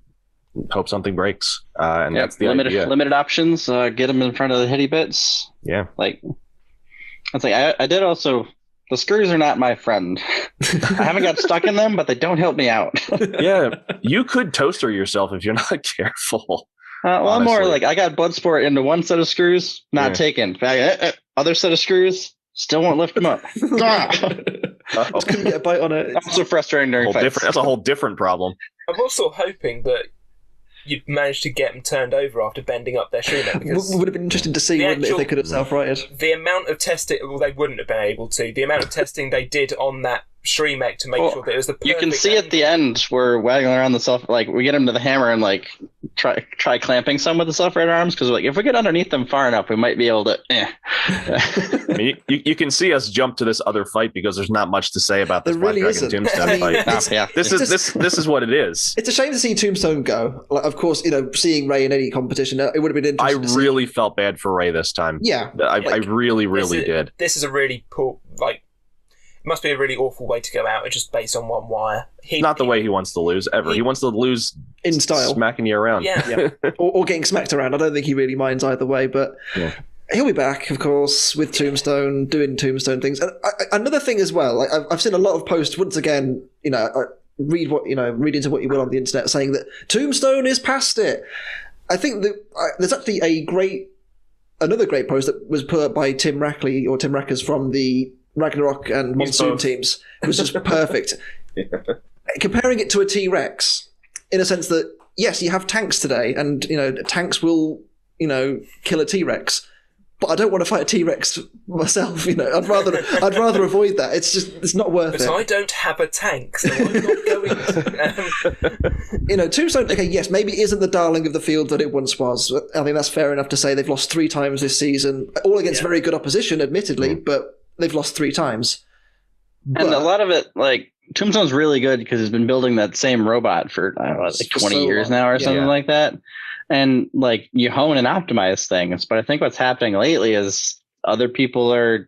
hope something breaks, and that's the idea. Limited options, get them in front of the hitty bits. Yeah, like I did also. The screws are not my friend. I haven't got stuck in them, but they don't help me out. Yeah, you could toaster yourself if you're not careful. I'm more like I got Bloodsport into one set of screws, not taken. Other set of screws, still won't lift them up. Just couldn't get a bite on it. That's so frustrating during fights. That's a whole different problem. I'm also hoping that you'd manage to get them turned over after bending up their shoe neck. Because would have been interesting to see, wouldn't it, if they could have self-righted. The amount of testing, well, they wouldn't have been able to. The amount of testing they did on that Shremek to make sure that it was the perfect You can see at the end where waggling around the self, like we get him to the hammer and like try clamping some with the self-right arms, because like if we get underneath them far enough, we might be able to. I mean, you can see us jump to this other fight because there's not much to say about this Black Dragon Tombstone fight. This is what it is. It's a shame to see Tombstone go. Like, of course, seeing Ray in any competition, it would have been interesting. I really felt bad for Ray this time. Yeah, I really did. This is a really poor, it must be a really awful way to go out, just based on one wire. Not the way he wants to lose, ever. He wants to lose in style. Smacking you around. Yeah. or getting smacked around. I don't think he really minds either way, but he'll be back, of course, with Tombstone, doing Tombstone things. And another thing as well, like I've seen a lot of posts, once again, read into what you will on the internet, saying that Tombstone is past it. I think that there's actually another great post that was put up by Tim Rackley, or Tim Rackers, from the Ragnarok and Monsoon teams. It was just perfect. Comparing it to a T-Rex, in a sense that, yes, you have tanks today, and tanks will kill a T-Rex, but I don't want to fight a T-Rex myself. I'd rather avoid that. It's not worth it. I don't have a tank, so I'm not going to. Tombstone, okay, yes, maybe it isn't the darling of the field that it once was. I think that's fair enough to say. They've lost 3 times this season, all against very good opposition, admittedly, but they've lost 3 times. And a lot of it, like, Tombstone's really good because he's been building that same robot for, 20 years now or something like that. And, like, you hone and optimize things. But I think what's happening lately is other people are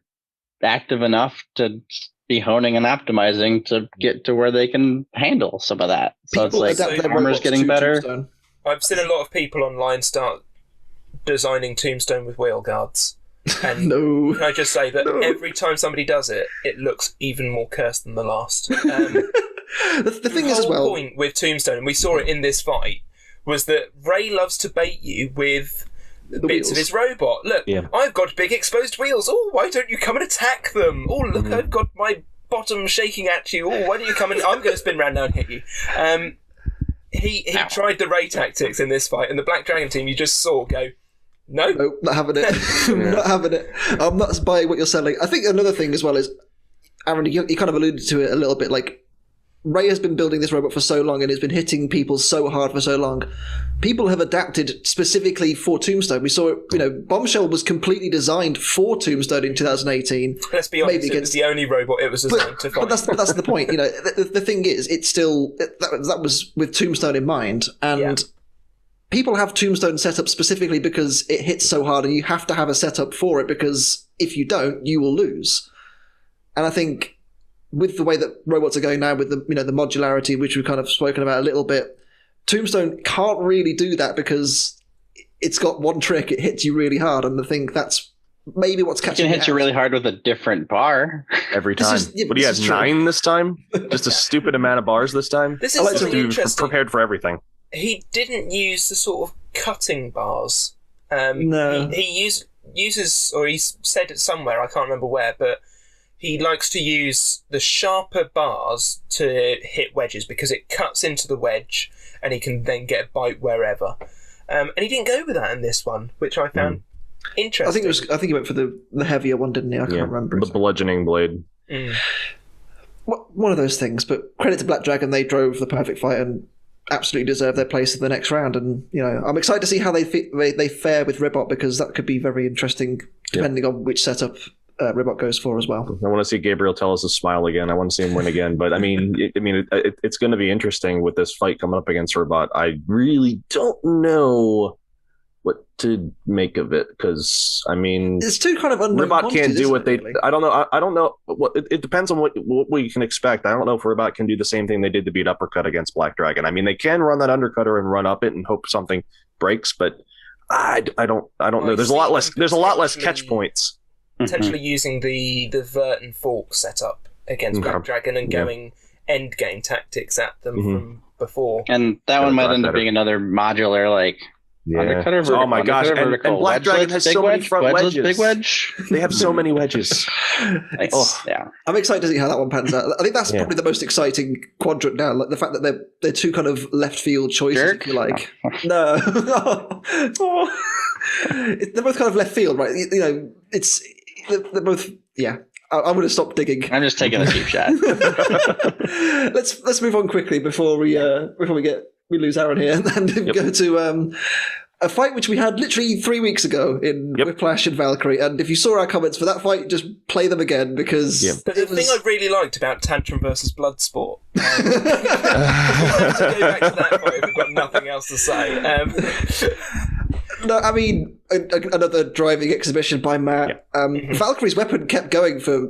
active enough to be honing and optimizing to get to where they can handle some of that. So people it's like armor's getting better. Tombstone. I've seen a lot of people online start designing Tombstone with wheel guards. And can I just say that every time somebody does it, it looks even more cursed than the last. The thing is, as well, the whole point with Tombstone, and we saw it in this fight, was that Ray loves to bait you with bits of his robot. Look, I've got big exposed wheels. Oh, why don't you come and attack them? Oh, look, I've got my bottom shaking at you. Oh, why don't you come and... I'm going to spin round now and hit you. He tried the Ray tactics in this fight, and the Black Dragon team you just saw go, Nope, not having it. Not having it. I'm not buying what you're selling. I think another thing as well is, Aaron, you kind of alluded to it a little bit, like, Ray has been building this robot for so long and has been hitting people so hard for so long. People have adapted specifically for Tombstone. We saw it, Bombshell was completely designed for Tombstone in 2018. Let's be honest, it was the only robot it was designed to fight. But that's the point. The thing is, it's still, that was with Tombstone in mind. And people have Tombstone set up specifically because it hits so hard, and you have to have a setup for it, because if you don't, you will lose. And I think with the way that robots are going now, with the the modularity, which we've kind of spoken about a little bit, Tombstone can't really do that because it's got one trick: it hits you really hard. And I think that's maybe what's catching. It can hit you really hard with a different bar every time. But he has 9 this time. Just a stupid amount of bars this time. This is really interesting. Prepared for everything. He didn't use the sort of cutting bars. No, he uses, or he said it somewhere, I can't remember where, but he likes to use the sharper bars to hit wedges because it cuts into the wedge and he can then get a bite wherever. And he didn't go with that in this one, which I found interesting. I think he went for the heavier one, didn't he? I can't remember. The bludgeoning blade. One of those things, but credit to Black Dragon, they drove the perfect fight and absolutely deserve their place in the next round. And I'm excited to see how they fare with Ribbot, because that could be very interesting depending on which setup Ribbot goes for as well. I want to see Gabriel tell us to smile again. I want to see him win again. But I mean, it's going to be interesting with this fight coming up against Ribbot. I really don't know what to make of it, because I mean, it's two kind of unknown. Ribbot can't do what they. Really? I don't know. I don't know. It depends on what we can expect. I don't know if Ribbot can do the same thing they did to beat Uppercut against Black Dragon. I mean, they can run that undercutter and run up it and hope something breaks, but I don't know. There's a lot less catch points. Potentially using the vert and fork setup against Black Dragon and going end game tactics at them from before. And that one might end up being another modular undercutter. Vertical, oh my gosh! And Black Dragon has so many front wedges. Big wedge. They have so many wedges. I'm excited to see how that one pans out. I think that's probably the most exciting quadrant now. Like the fact that they're two kind of left field choices, if you like. No, they're both kind of left field, right? They're both. Yeah, I'm going to stop digging. I'm just taking a cheap shot. Let's move on quickly before we lose Aren here, and go to a fight which we had literally 3 weeks ago in Whiplash and Valkyrie. And if you saw our comments for that fight, just play them again, because But the thing I really liked about Tantrum versus Bloodsport. To go back to that fight, we've got nothing else to say. No, I mean, another driving exhibition by Matt. Valkyrie's weapon kept going for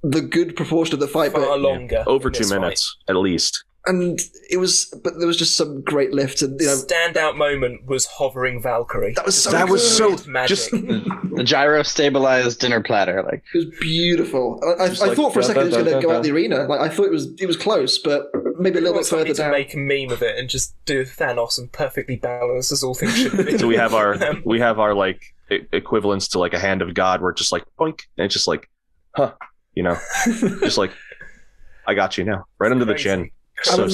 the good proportion of the fight, Far longer. Over 2 minutes, at least. And there was just some great lifts, and standout moment was hovering Valkyrie. That was so magic. Just the gyro stabilized dinner platter, like it was beautiful. I thought for a second it was going to go out the arena. Like I thought it was close, but maybe a little bit further down. To make a meme of it and just do Thanos and perfectly balance as all things should be. So we have our like equivalents to like a hand of God, where it's just like boink, and it's just like, just like, I got you now, right under the chin. So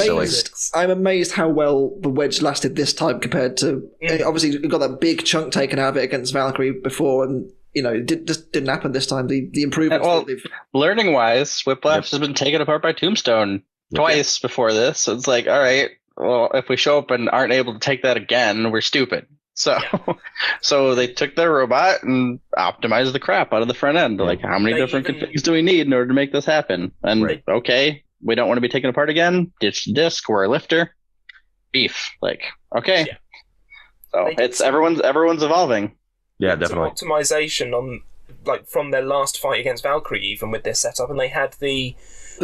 I'm amazed how well the wedge lasted this time compared to obviously we got that big chunk taken out of it against Valkyrie before, and it just didn't happen this time. The improvements. Well, learning wise, Whiplash has been taken apart by Tombstone twice before this. So it's like, all right, well, if we show up and aren't able to take that again, we're stupid. So, so they took their robot and optimized the crap out of the front end. Like, how many different configs do we need in order to make this happen? And okay. We don't want to be taken apart again. Ditch the disc. We're a lifter. Beef. Like, okay. Yeah. So it's everyone's evolving. Yeah, definitely. Some optimization on from their last fight against Valkyrie, even with their setup, and they had the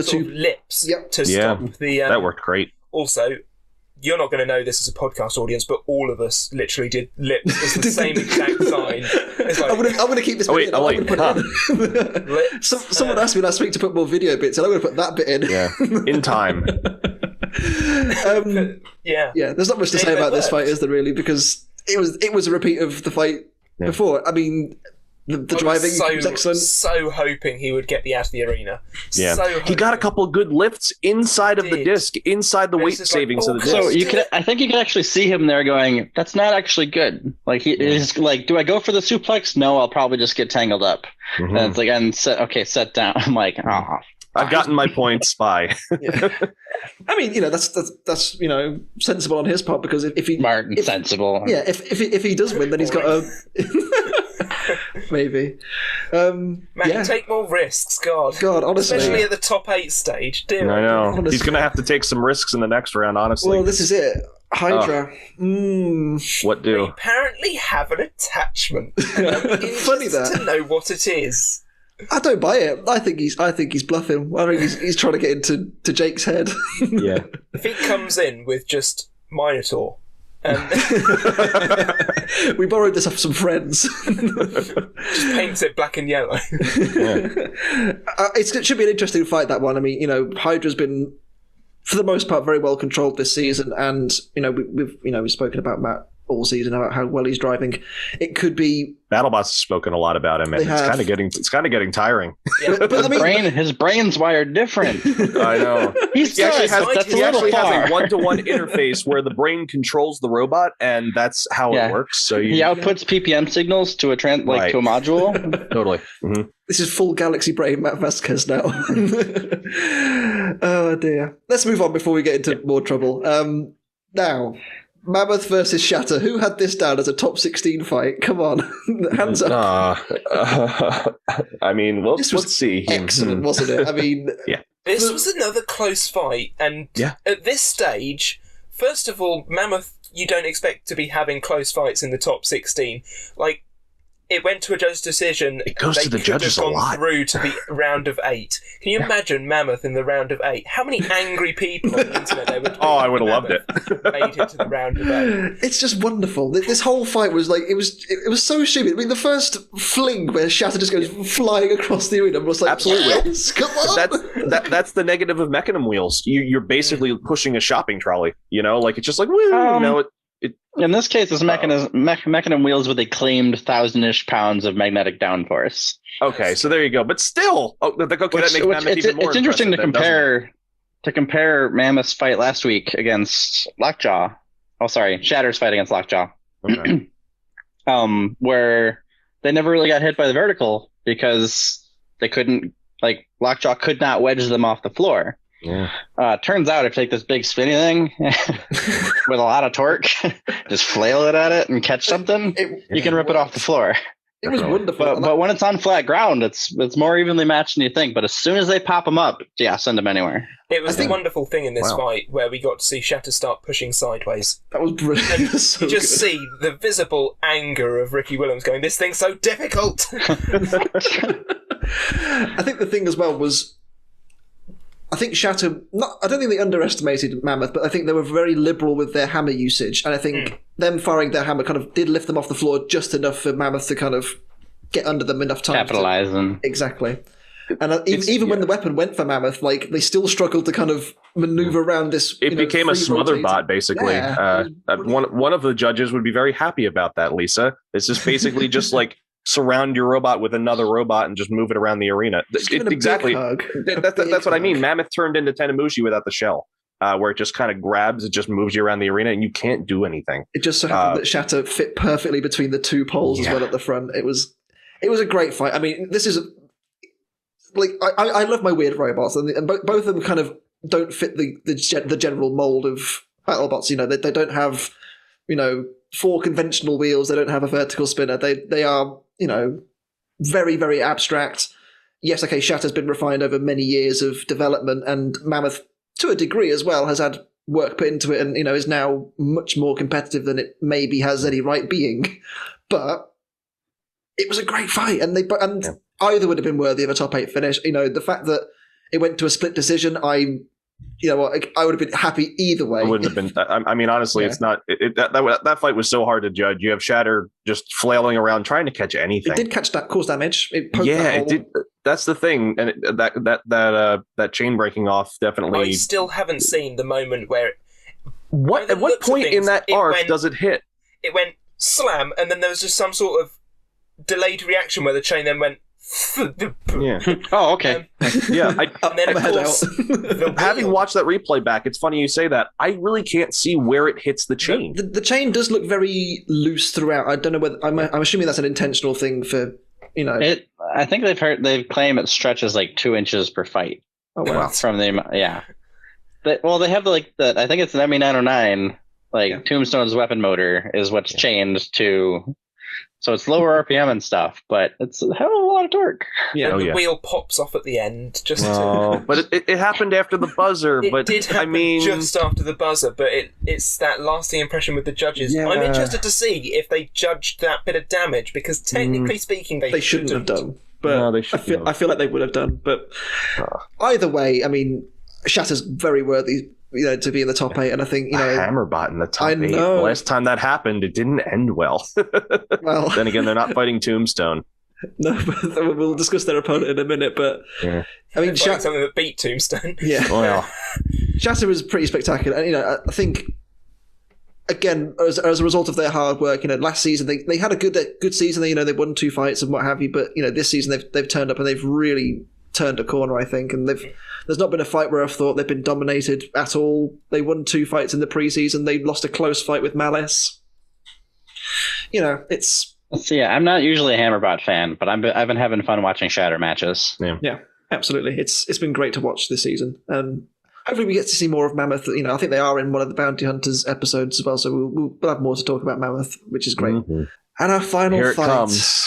two lips to stop the. That worked great. Also, you're not going to know this as a podcast audience, but all of us literally did lips as the same exact sign. Like, I'm going to keep this bit in. Someone asked me last week to put more video bits, and I'm going to put that bit in. Yeah, in time. There's not much to say about this fight, is there really? Because it was a repeat of the fight before. I mean, the driving was excellent. So hoping he would get the out of the arena. Yeah, he got a couple good lifts inside of the disc, inside the weight savings of the disc. So I think you can actually see him there going, "That's not actually good." Like he's like, "Do I go for the suplex? No, I'll probably just get tangled up." And it's like, set down. I'm like, oh. I've gotten my points. Bye. I mean, that's sensible on his part, because if he smart and sensible. Yeah, if he does win, then he's got a. Maybe. Matt, take more risks, God, honestly. Especially at the top 8 stage. Dear I know. Honestly. He's going to have to take some risks in the next round, honestly. Well, this is it. Hydra. What do? They apparently have an attachment. Funny that. To know what it is. I don't buy it. I think he's bluffing. I think he's trying to get into Jake's head. Yeah. If he comes in with just Minotaur. We borrowed this off some friends. Just paints it black and yellow. It should be an interesting fight, that one. I mean, Hydra's been, for the most part, very well controlled this season, and we've spoken about Matt all season about how well he's driving. It could be BattleBots has spoken a lot about him, and it's kind of getting tiring. Yeah. but His brain's wired different. I know. He actually has a one-to-one far. interface where the brain controls the robot, and that's how it works. So he outputs PPM signals to a to a module. Totally. Mm-hmm. This is full Galaxy Brain Matt Vasquez now. Oh dear. Let's move on before we get into more trouble. Now, Mammoth versus Shatter. Who had this down as a top 16 fight? Come on, hands up. I mean, let's see. Excellent, wasn't it? I mean, yeah. This was another close fight, and at this stage, first of all, Mammoth, you don't expect to be having close fights in the top 16. Like, it went to a judge's decision. It goes to the judges a lot. Through to the round of 8. Can you imagine Mammoth in the round of 8? How many angry people on the internet there would be? Oh, I would have loved it. Made it to the round of 8. It's just wonderful. This whole fight was like it was so stupid. I mean, the first fling where Shatter just goes flying across the arena was like, absolutely. Yes, come on. That's the negative of Mechanism wheels. You're basically pushing a shopping trolley. You know, like it's just like woo. In this case, it's mechanism wheels with a claimed 1,000-ish pounds of magnetic downforce. Okay, so there you go. But still, that makes Mammoth even more. It's interesting to compare. Mammoth's fight last week against Lockjaw. Oh, sorry, Shatter's fight against Lockjaw. Okay. Where they never really got hit by the vertical because they couldn't. Like Lockjaw could not wedge them off the floor. Yeah. Turns out if you take this big spinny thing with a lot of torque, just flail it at it and catch something, you can rip it off the floor. It was wonderful. But when it's on flat ground, it's more evenly matched than you think. But as soon as they pop them up, send them anywhere. It was the wonderful thing in this fight where we got to see Shatter start pushing sideways. That was brilliant. And so you just see the visible anger of Ricky Williams going, "This thing's so difficult." I think the thing as well was, I think Shatter, I don't think they underestimated Mammoth, but I think they were very liberal with their hammer usage. And I think them firing their hammer kind of did lift them off the floor just enough for Mammoth to kind of get under them enough time. Capitalize them. Exactly. And even when the weapon went for Mammoth, like they still struggled to kind of maneuver around this. It became a smother bot, basically. Yeah, one of the judges would be very happy about that, Lisa. It's just basically just like surround your robot with another robot and just move it around the arena. Exactly. That's what I mean. Mammoth turned into Tenemushi without the shell, where it just kind of grabs, it just moves you around the arena, and you can't do anything. It just so happened that Shatter fit perfectly between the two poles as well at the front. It was a great fight. I mean, this is like I love my weird robots, and both of them kind of don't fit the general mold of BattleBots. You know, they don't have 4 conventional wheels. They don't have a vertical spinner. They are very, very abstract. Yes, okay, Shatter's been refined over many years of development, and Mammoth, to a degree as well, has had work put into it and, is now much more competitive than it maybe has any right being. But it was a great fight, and either would have been worthy of a top 8 finish. The fact that it went to a split decision, I would have been happy either way. It wouldn't have been. I mean, honestly, it's not. That fight was so hard to judge. You have Shatter just flailing around trying to catch anything. It did catch that cause damage. It did. That's the thing, and that chain breaking off definitely. I still haven't seen the moment where. At what point in that arc does it hit? It went slam, and then there was just some sort of delayed reaction where the chain then went. Yeah. Oh, okay. Yeah. And then, of course, having watched that replay back, it's funny you say that. I really can't see where it hits the chain. The chain does look very loose throughout. I don't know whether I'm assuming that's an intentional thing for I think they've claimed it stretches like 2 inches per fight. Oh wow! From the they have I think it's an ME909 Tombstone's weapon motor is what's chained to. So it's lower RPM and stuff, but it's a hell of a lot of torque. Yeah, and the wheel pops off at the end. But it happened after the buzzer. It did happen just after the buzzer, but it's that lasting impression with the judges. Yeah. I'm interested to see if they judged that bit of damage, because technically speaking, they shouldn't have done. But no, they I feel like they would have done. But either way, I mean, Shatter's very worthy. To be in the top 8, and I think Hammerbot in the top 8. The last time that happened, it didn't end well. Well, then again, they're not fighting Tombstone. No, but we'll discuss their opponent in a minute. But I mean, something that beat Tombstone. Yeah, well, Shatter was pretty spectacular, and I think again, as a result of their hard work, last season they had a good season. They won 2 fights and what have you. But this season they've turned up and they've really turned a corner, I think. And there's not been a fight where I've thought they've been dominated at all. They won 2 fights in the preseason. They lost a close fight with Malice. It's. So yeah, I'm not usually a Hammerbot fan, but I've been having fun watching Shatter matches. Yeah, absolutely. It's been great to watch this season, and hopefully we get to see more of Mammoth. I think they are in one of the Bounty Hunters episodes as well, so we'll have more to talk about Mammoth, which is great. Mm-hmm. And our final Here it fight. comes.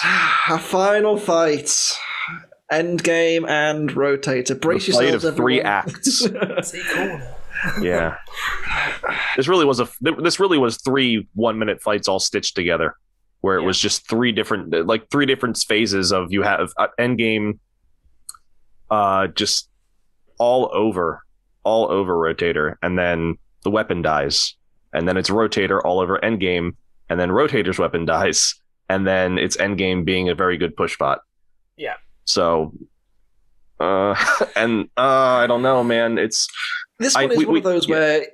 Our final fight. Endgame and Rotator. Brace The fight yourselves, of 3 everyone. acts. See corner. Yeah. This really was 3 1-minute fights all stitched together, where it was just 3 different phases of you have Endgame just all over Rotator, and then the weapon dies, and then it's Rotator all over Endgame, and then Rotator's weapon dies, and then it's Endgame being a very good push bot. Yeah. So, I don't know, man. This one is one of those where,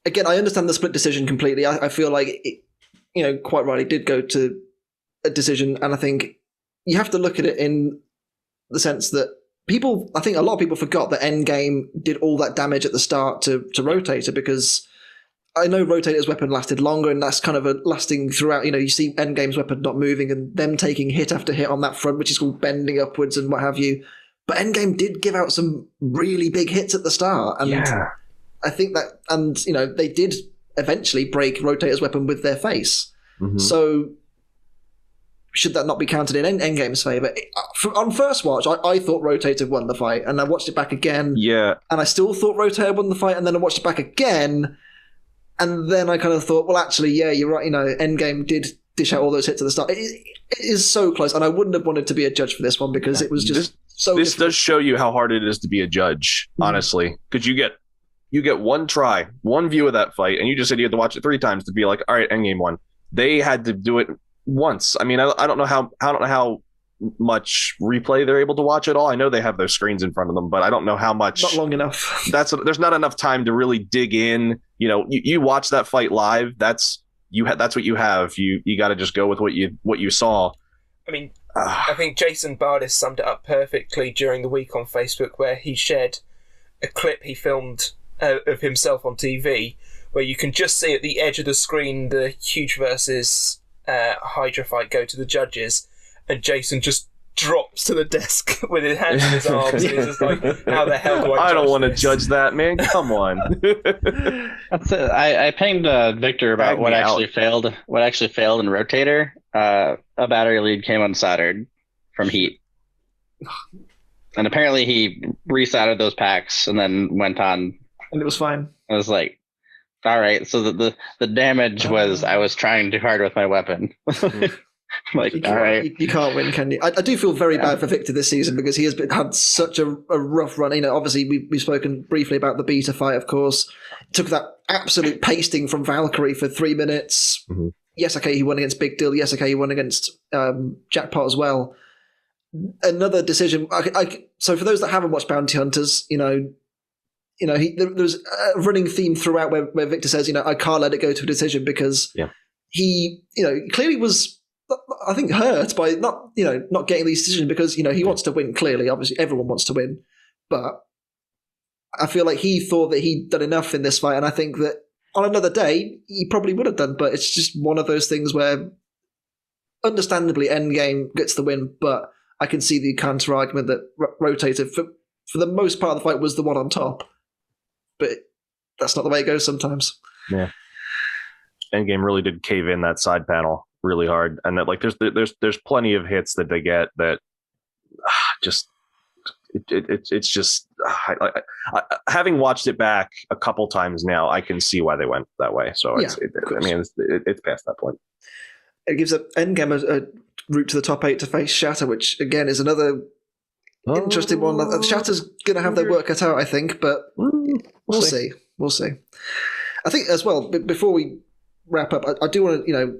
again, I understand the split decision completely. I feel like it, quite rightly did go to a decision, and I think you have to look at it in the sense that I think a lot of people forgot that Endgame did all that damage at the start to Rotator, because I know Rotator's weapon lasted longer, and that's kind of lasting throughout. You see Endgame's weapon not moving and them taking hit after hit on that front, which is called bending upwards and what have you. But Endgame did give out some really big hits at the start, and I think that, and they did eventually break Rotator's weapon with their face. Mm-hmm. So should that not be counted in Endgame's favor? On first watch, I thought Rotator won the fight, and I watched it back again. Yeah, and I still thought Rotator won the fight, and then I watched it back again. And then I kind of thought, well, actually, yeah, you're right. Endgame did dish out all those hits at the start. It is so close, and I wouldn't have wanted to be a judge for this one because it was just so. This difficult. does show you how hard it is to be a judge, honestly, because you get one try, one view of that fight, and you just said you had to watch it 3 times to be like, all right, Endgame won. They had to do it once. I mean, I don't know how much replay they're able to watch at all. I know they have their screens in front of them, but I don't know how much. Not long enough. There's not enough time to really dig in. You watch that fight live. That's what you have. You got to just go with what you saw. I mean, I think Jason Bardis summed it up perfectly during the week on Facebook, where he shared a clip he filmed of himself on TV, where you can just see at the edge of the screen the Huge versus Hydra fight go to the judges, and Jason just drops to the desk with his hands in his arms. And he's just like, how the hell do I don't want to this? judge that, man. Come on. That's it. I pinged Victor about what actually failed in Rotator. A battery lead came unsoldered from heat. And apparently he resoldered those packs and then went on. And it was fine. I was like, all right. So the damage was I was trying too hard with my weapon. Like, all right. You can't win, can you? I do feel very bad for Victor this season because he has had such a rough run. Obviously we've spoken briefly about the beta fight, of course. Took that absolute pasting from Valkyrie for 3 minutes. Mm-hmm. Yes, okay, he won against Big Deal. Yes, okay, he won against Jackpot as well. Another decision. So for those that haven't watched Bounty Hunters, there's a running theme throughout where Victor says, I can't let it go to a decision because he, clearly was, I think, hurt by not getting these decisions because, he wants to win, clearly. Obviously, everyone wants to win. But I feel like he thought that he'd done enough in this fight, and I think that on another day, he probably would have done, but it's just one of those things where, understandably, Endgame gets the win, but I can see the counter-argument that Rotator, for the most part of the fight, was the one on top. But that's not the way it goes sometimes. Yeah. Endgame really did cave in that side panel really hard, and that there's plenty of hits that they get that just it's just having watched it back a couple times now, I can see why they went that way. So it's past that point. It gives Endgame a route to the top 8 to face Shatter, which again is another interesting one. Shatter's going to have their work cut out, I think, but we'll see. We'll see. I think as well, before we wrap up, I do want to,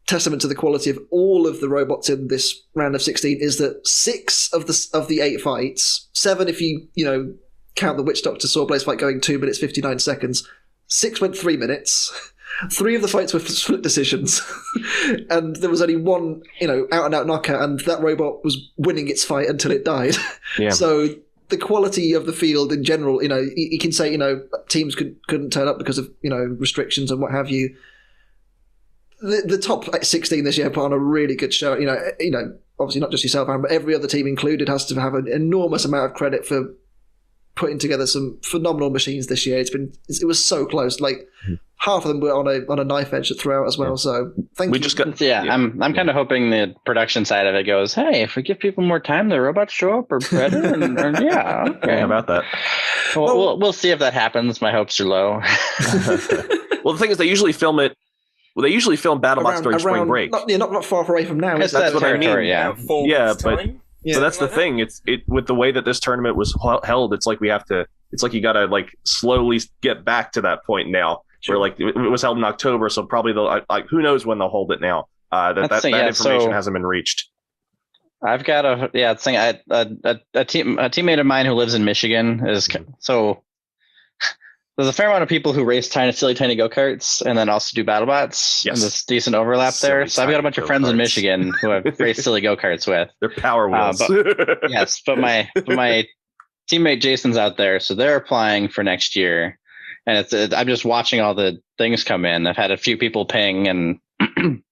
testament to the quality of all of the robots in this round of 16 is that 6 of the 8 fights, 7 if you count the Witch Doctor SawBlaze fight going 2 minutes 59 seconds, 6 went 3 minutes. 3 of the fights were split decisions, and there was only one, out and out knockout, and that robot was winning its fight until it died. Yeah. So the quality of the field in general, you can say, teams couldn't turn up because of, restrictions and what have you. The top 16 this year put on a really good show. Obviously not just yourself, Aaron, but every other team included has to have an enormous amount of credit for putting together some phenomenal machines this year. It was so close. Like half of them were on a knife edge throughout as well. So thank you. I'm kind of hoping the production side of it goes, hey, if we give people more time, the robots show up or better. Okay. How about that? We'll see if that happens. My hopes are low. Well, the thing is, they usually film BattleBots during spring break. Not far away from now. That's what I mean. Yeah, so that's the thing. It's with the way that this tournament was held. It's like you gotta like slowly get back to that point now. Sure. Where like it was held in October, so probably who knows when they'll hold it now. That information hasn't been reached. I've got a teammate of mine who lives in Michigan so. There's a fair amount of people who race silly tiny go-karts and then also do BattleBots. Yes. And there's decent overlap there. So I've got a bunch of friends in Michigan who I've raced silly go-karts with. They're power wheels. But my teammate Jason's out there, so they're applying for next year. And I'm just watching all the things come in. I've had a few people ping, and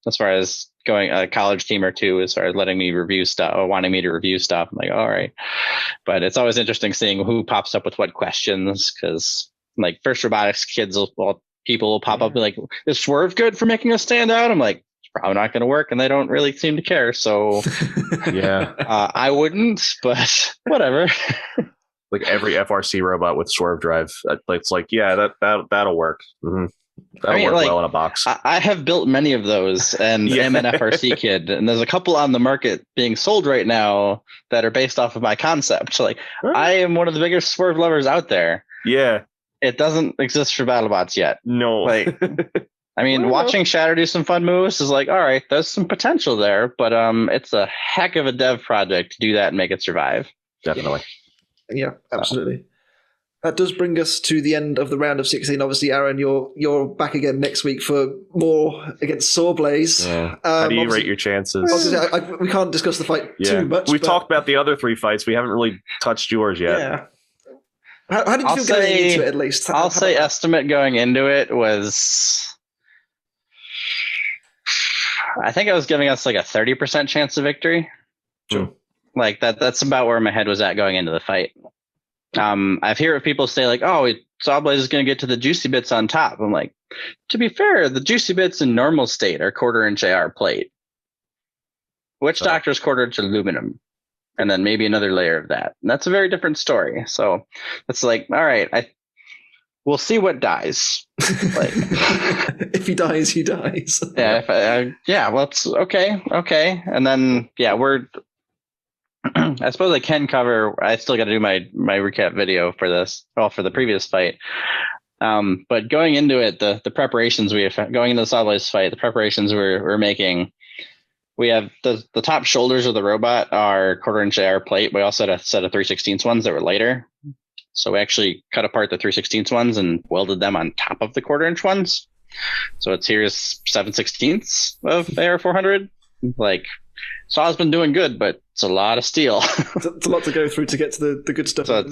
as far as going a college team or two, as far as letting me review stuff or wanting me to review stuff, I'm like, all right. But it's always interesting seeing who pops up with what questions, because like First Robotics people will pop up and be like, is Swerve good for making us stand out? I'm like, it's probably not going to work, and they don't really seem to care. So yeah, I wouldn't, but whatever. Like every FRC robot with Swerve drive, it's like, yeah, that'll work. Mm-hmm. That'll work well in a box. I have built many of those, and am an FRC kid, and there's a couple on the market being sold right now that are based off of my concept. So like, I am one of the biggest Swerve lovers out there. Yeah. It doesn't exist for BattleBots yet. No. Like, I mean, watching Shatter do some fun moves is like, all right, there's some potential there, but it's a heck of a dev project to do that and make it survive. Definitely. Yeah, absolutely. That does bring us to the end of the round of 16. Obviously, Aaron, you're back again next week for more against SawBlaze. Yeah. How do you rate your chances? We can't discuss the fight too much. We've talked about the other 3 fights. We haven't really touched yours yet. Yeah. How did you feel going into it, at least? I'll say estimate going into it was, I think I was giving us like a 30% chance of victory. Sure. Like that's about where my head was at going into the fight. I've heard people say like, oh, SawBlaze is going to get to the juicy bits on top. I'm like, to be fair, the juicy bits in normal state are 1/4-inch AR plate. Witch Doctor's 1/4-inch aluminum. And then maybe another layer of that. And that's a very different story. So it's like, all right, we'll see what dies. Like, if he dies, he dies. Yeah, well, it's okay. And then, I suppose I can cover, I still got to do my recap video for this, for the previous fight. But going into it, the preparations going into the SawBlaze fight, the preparations we're making, we have the top shoulders of the robot are 1/4-inch AR plate. We also had a set of 3/16 ones that were lighter. So we actually cut apart the 3/16 ones and welded them on top of the 1/4-inch ones. So here's 7/16 of AR 400. Like, Saw's been doing good, but it's a lot of steel. It's a lot to go through to get to the good stuff. So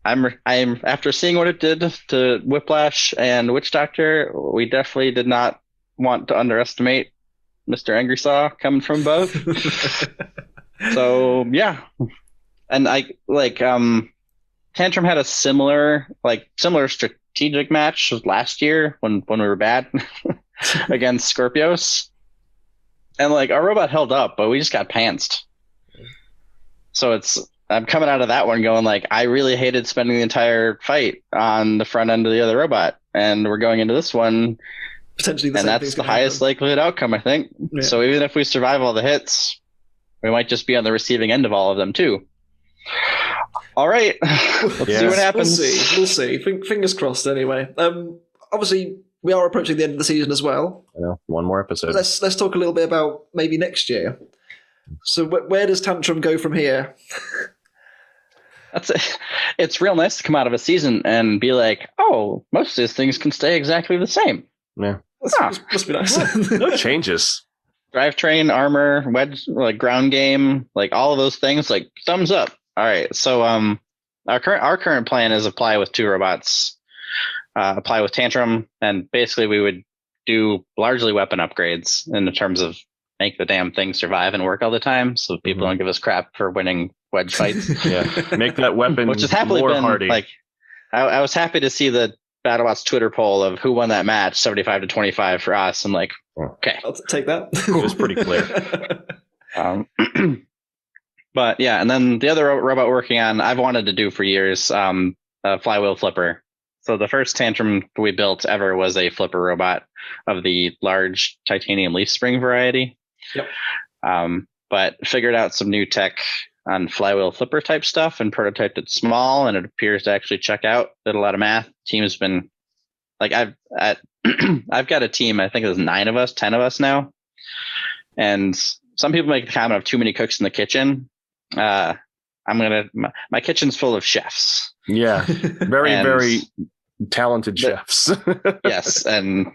I'm after seeing what it did to Whiplash and Witch Doctor, we definitely did not want to underestimate Mr. Angry Saw coming from above. So yeah. And Tantrum had a similar strategic match last year when we were bad against Scorpios. And like our robot held up, but we just got pantsed. So I'm coming out of that one going like, I really hated spending the entire fight on the front end of the other robot. And we're going into this one potentially and that's the highest likelihood outcome, I think. Yeah. So even if we survive all the hits, we might just be on the receiving end of all of them too. All right. Let's see what happens. We'll see. Fingers crossed anyway. Obviously we are approaching the end of the season as well. Yeah, one more episode. Let's talk a little bit about maybe next year. So where does Tantrum go from here? It's real nice to come out of a season and be like, oh, most of these things can stay exactly the same. Yeah. Must be nice. No changes. Drivetrain, armor, wedge, like ground game, like all of those things, like thumbs up. All right. So our current plan is apply with 2 robots, apply with Tantrum, and basically we would do largely weapon upgrades in the terms of make the damn thing survive and work all the time, so people don't give us crap for winning wedge fights. Yeah, make that weapon which has happily more been hardy. like. I was happy to see the BattleBots Twitter poll of who won that match, 75-25 for us. I'm like, okay, I'll take that. It was pretty clear. But yeah, and then the other robot we're working on, I've wanted to do for years, a flywheel flipper. So the first Tantrum we built ever was a flipper robot of the large titanium leaf spring variety. Yep. But figured out some new tech on flywheel flipper type stuff and prototyped it small, and it appears to actually check out. Did a lot of math. Team has been like I've got a team. I think there's 9 of us, 10 of us now, and some people make the comment of too many cooks in the kitchen. My kitchen's full of chefs. Yeah, very talented chefs. Yes, and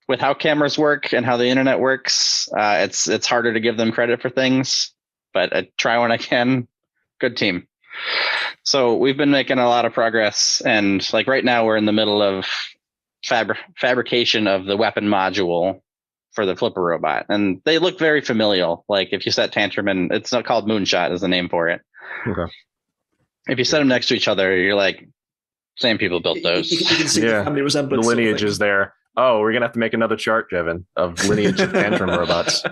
with how cameras work and how the internet works, it's harder to give them credit for things, but I try when I can. Good team. So we've been making a lot of progress, and like right now we're in the middle of fabrication of the weapon module for the flipper robot, and they look very familial. Like if you set Tantrum, and it's not called Moonshot is the name for it. Okay. If you set them next to each other, you're like, same people built those. You can see the family resemblance. The lineage is there. Oh, we're gonna have to make another chart, Jevin, of lineage of Tantrum robots.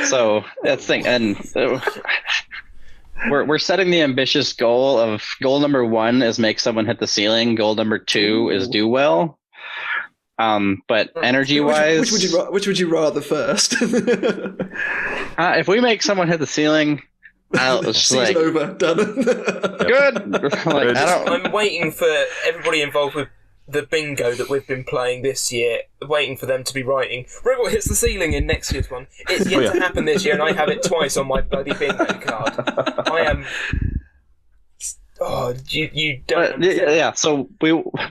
So that's the thing, and we're setting the ambitious goal of goal number 1 is make someone hit the ceiling. Goal number 2 is do well. But energy wise, which would you rather first? if we make someone hit the ceiling, it's Season over, done. Good. Like, I'm waiting for everybody involved with the bingo that we've been playing this year, waiting for them to be writing, Robot hits the ceiling in next year's one. It's yet to happen this year, and I have it twice on my bloody bingo card. I am... Oh, you don't... Yeah, so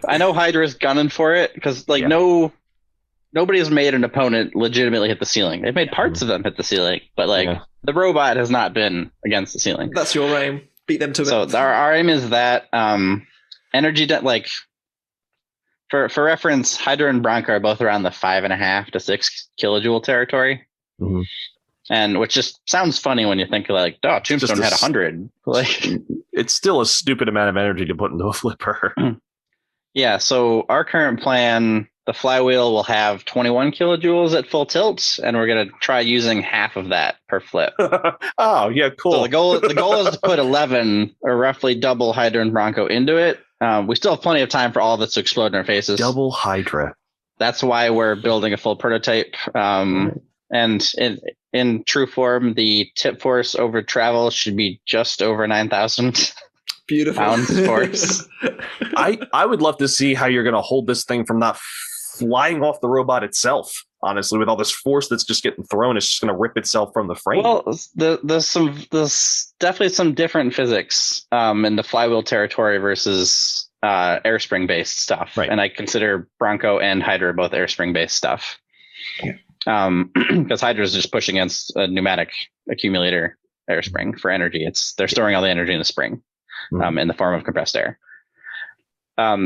I know Hydra's gunning for it, because nobody has made an opponent legitimately hit the ceiling. They've made parts of them hit the ceiling, but the robot has not been against the ceiling. That's your aim. Beat them to it. So our aim is that energy, for reference, Hydra and Bronco are both around the 5.5 to 6 kilojoule territory. Mm-hmm. And which just sounds funny when you think like, oh, Tombstone had 100. Like, it's still a stupid amount of energy to put into a flipper. Yeah. So our current plan, the flywheel will have 21 kilojoules at full tilt, and we're going to try using half of that per flip. Oh, yeah, cool. So the goal is to put 11 or roughly double Hydra and Bronco into it. We still have plenty of time for all of this to explode in our faces. Double Hydra. That's why we're building a full prototype. And in true form, the tip force over travel should be just over 9,000 Beautiful. pounds force. I would love to see how you're going to hold this thing from not flying off the robot itself. Honestly, with all this force that's just getting thrown, it's just going to rip itself from the frame. Well, there's definitely some different physics in the flywheel territory versus air spring based stuff. Right. And I consider Bronco and Hydra both air spring based stuff. Because Hydra is just pushing against a pneumatic accumulator air spring for energy. They're storing all the energy in the spring in the form of compressed air.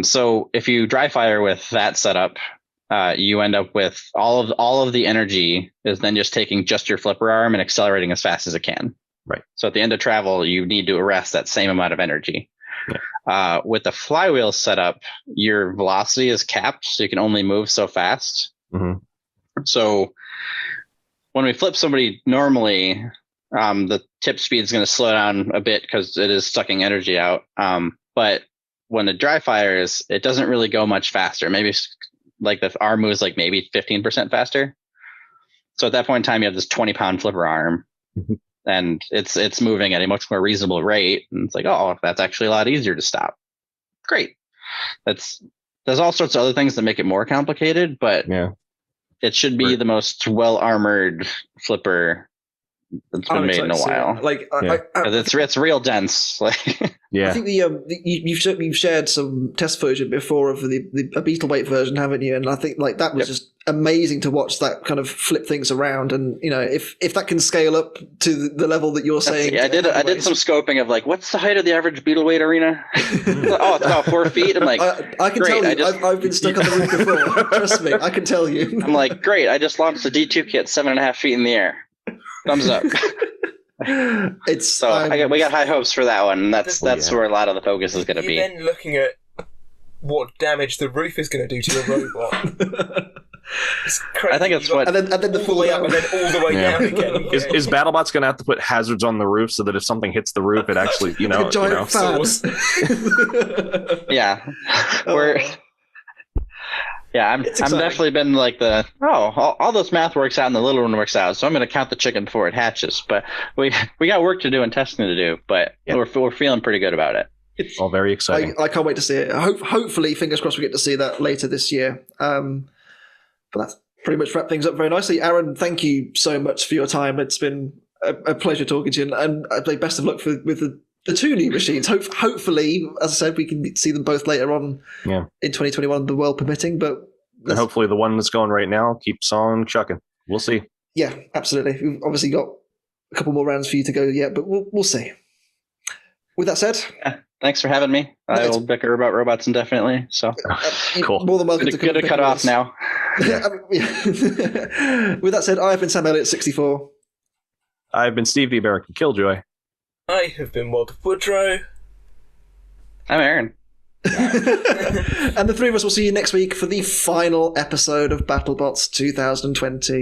So if you dry fire with that setup, you end up with all of the energy is then just taking just your flipper arm and accelerating as fast as it can. Right. So at the end of travel, you need to arrest that same amount of energy. Yeah. With the flywheel setup, your velocity is capped, so you can only move so fast. Mm-hmm. So when we flip somebody normally, the tip speed is going to slow down a bit because it is sucking energy out. But when it dry fires, it doesn't really go much faster. Maybe like the arm moves like maybe 15% faster. So at that point in time, you have this 20-pound flipper arm, and it's moving at a much more reasonable rate. And it's like, oh, that's actually a lot easier to stop. Great. There's all sorts of other things that make it more complicated, but yeah. It should be the most well-armored flipper that's been made in a while. Like, Yeah. It's real dense. Like, I Yeah. think you've shared some test footage before of a Beetleweight version, haven't you? And I think like that was just amazing to watch that kind of flip things around. And if that can scale up to the level that you're saying, I did some scoping of like, what's the height of the average Beetleweight arena? Oh, it's about 4 feet. I'm like, I can great, tell you, I've been stuck on the roof before. Trust me, I can tell you. I'm like, great. I just launched the D2 kit 7.5 feet in the air. Thumbs up. It's we got high hopes for that one. That's yeah. where a lot of the focus is going to be. You're then looking at what damage the roof is going to do to your robot. It's crazy. I think it's what. and then the all full the way up and then all the way Yeah. down again. Is BattleBots going to have to put hazards on the roof so that if something hits the roof, it actually, like a giant fan. Yeah, we're. Yeah, I'm exciting. definitely been like all this math works out and the little one works out, so I'm going to count the chicken before it hatches. But we got work to do and testing to do, but we're feeling pretty good about it. It's all very exciting. I can't wait to see it. Hopefully, fingers crossed, we get to see that later this year. But that's pretty much wrapped things up very nicely. Aren, thank you so much for your time. It's been a pleasure talking to you, and I say best of luck with the two new machines. Hopefully, as I said, we can see them both later on in 2021, the world permitting. But and hopefully the one that's going right now keeps on chucking. We'll see. Yeah, absolutely. We've obviously got a couple more rounds for you to go yet, but we'll see. With that said, thanks for having me. I will bicker about robots indefinitely. So cool. More than welcome to good to cut off now. With that said, I've been Sam Elliott 64. I've been Steve the American Killjoy. I have been Walter Woodrow. I'm Aaron. And the three of us will see you next week for the final episode of BattleBots 2020.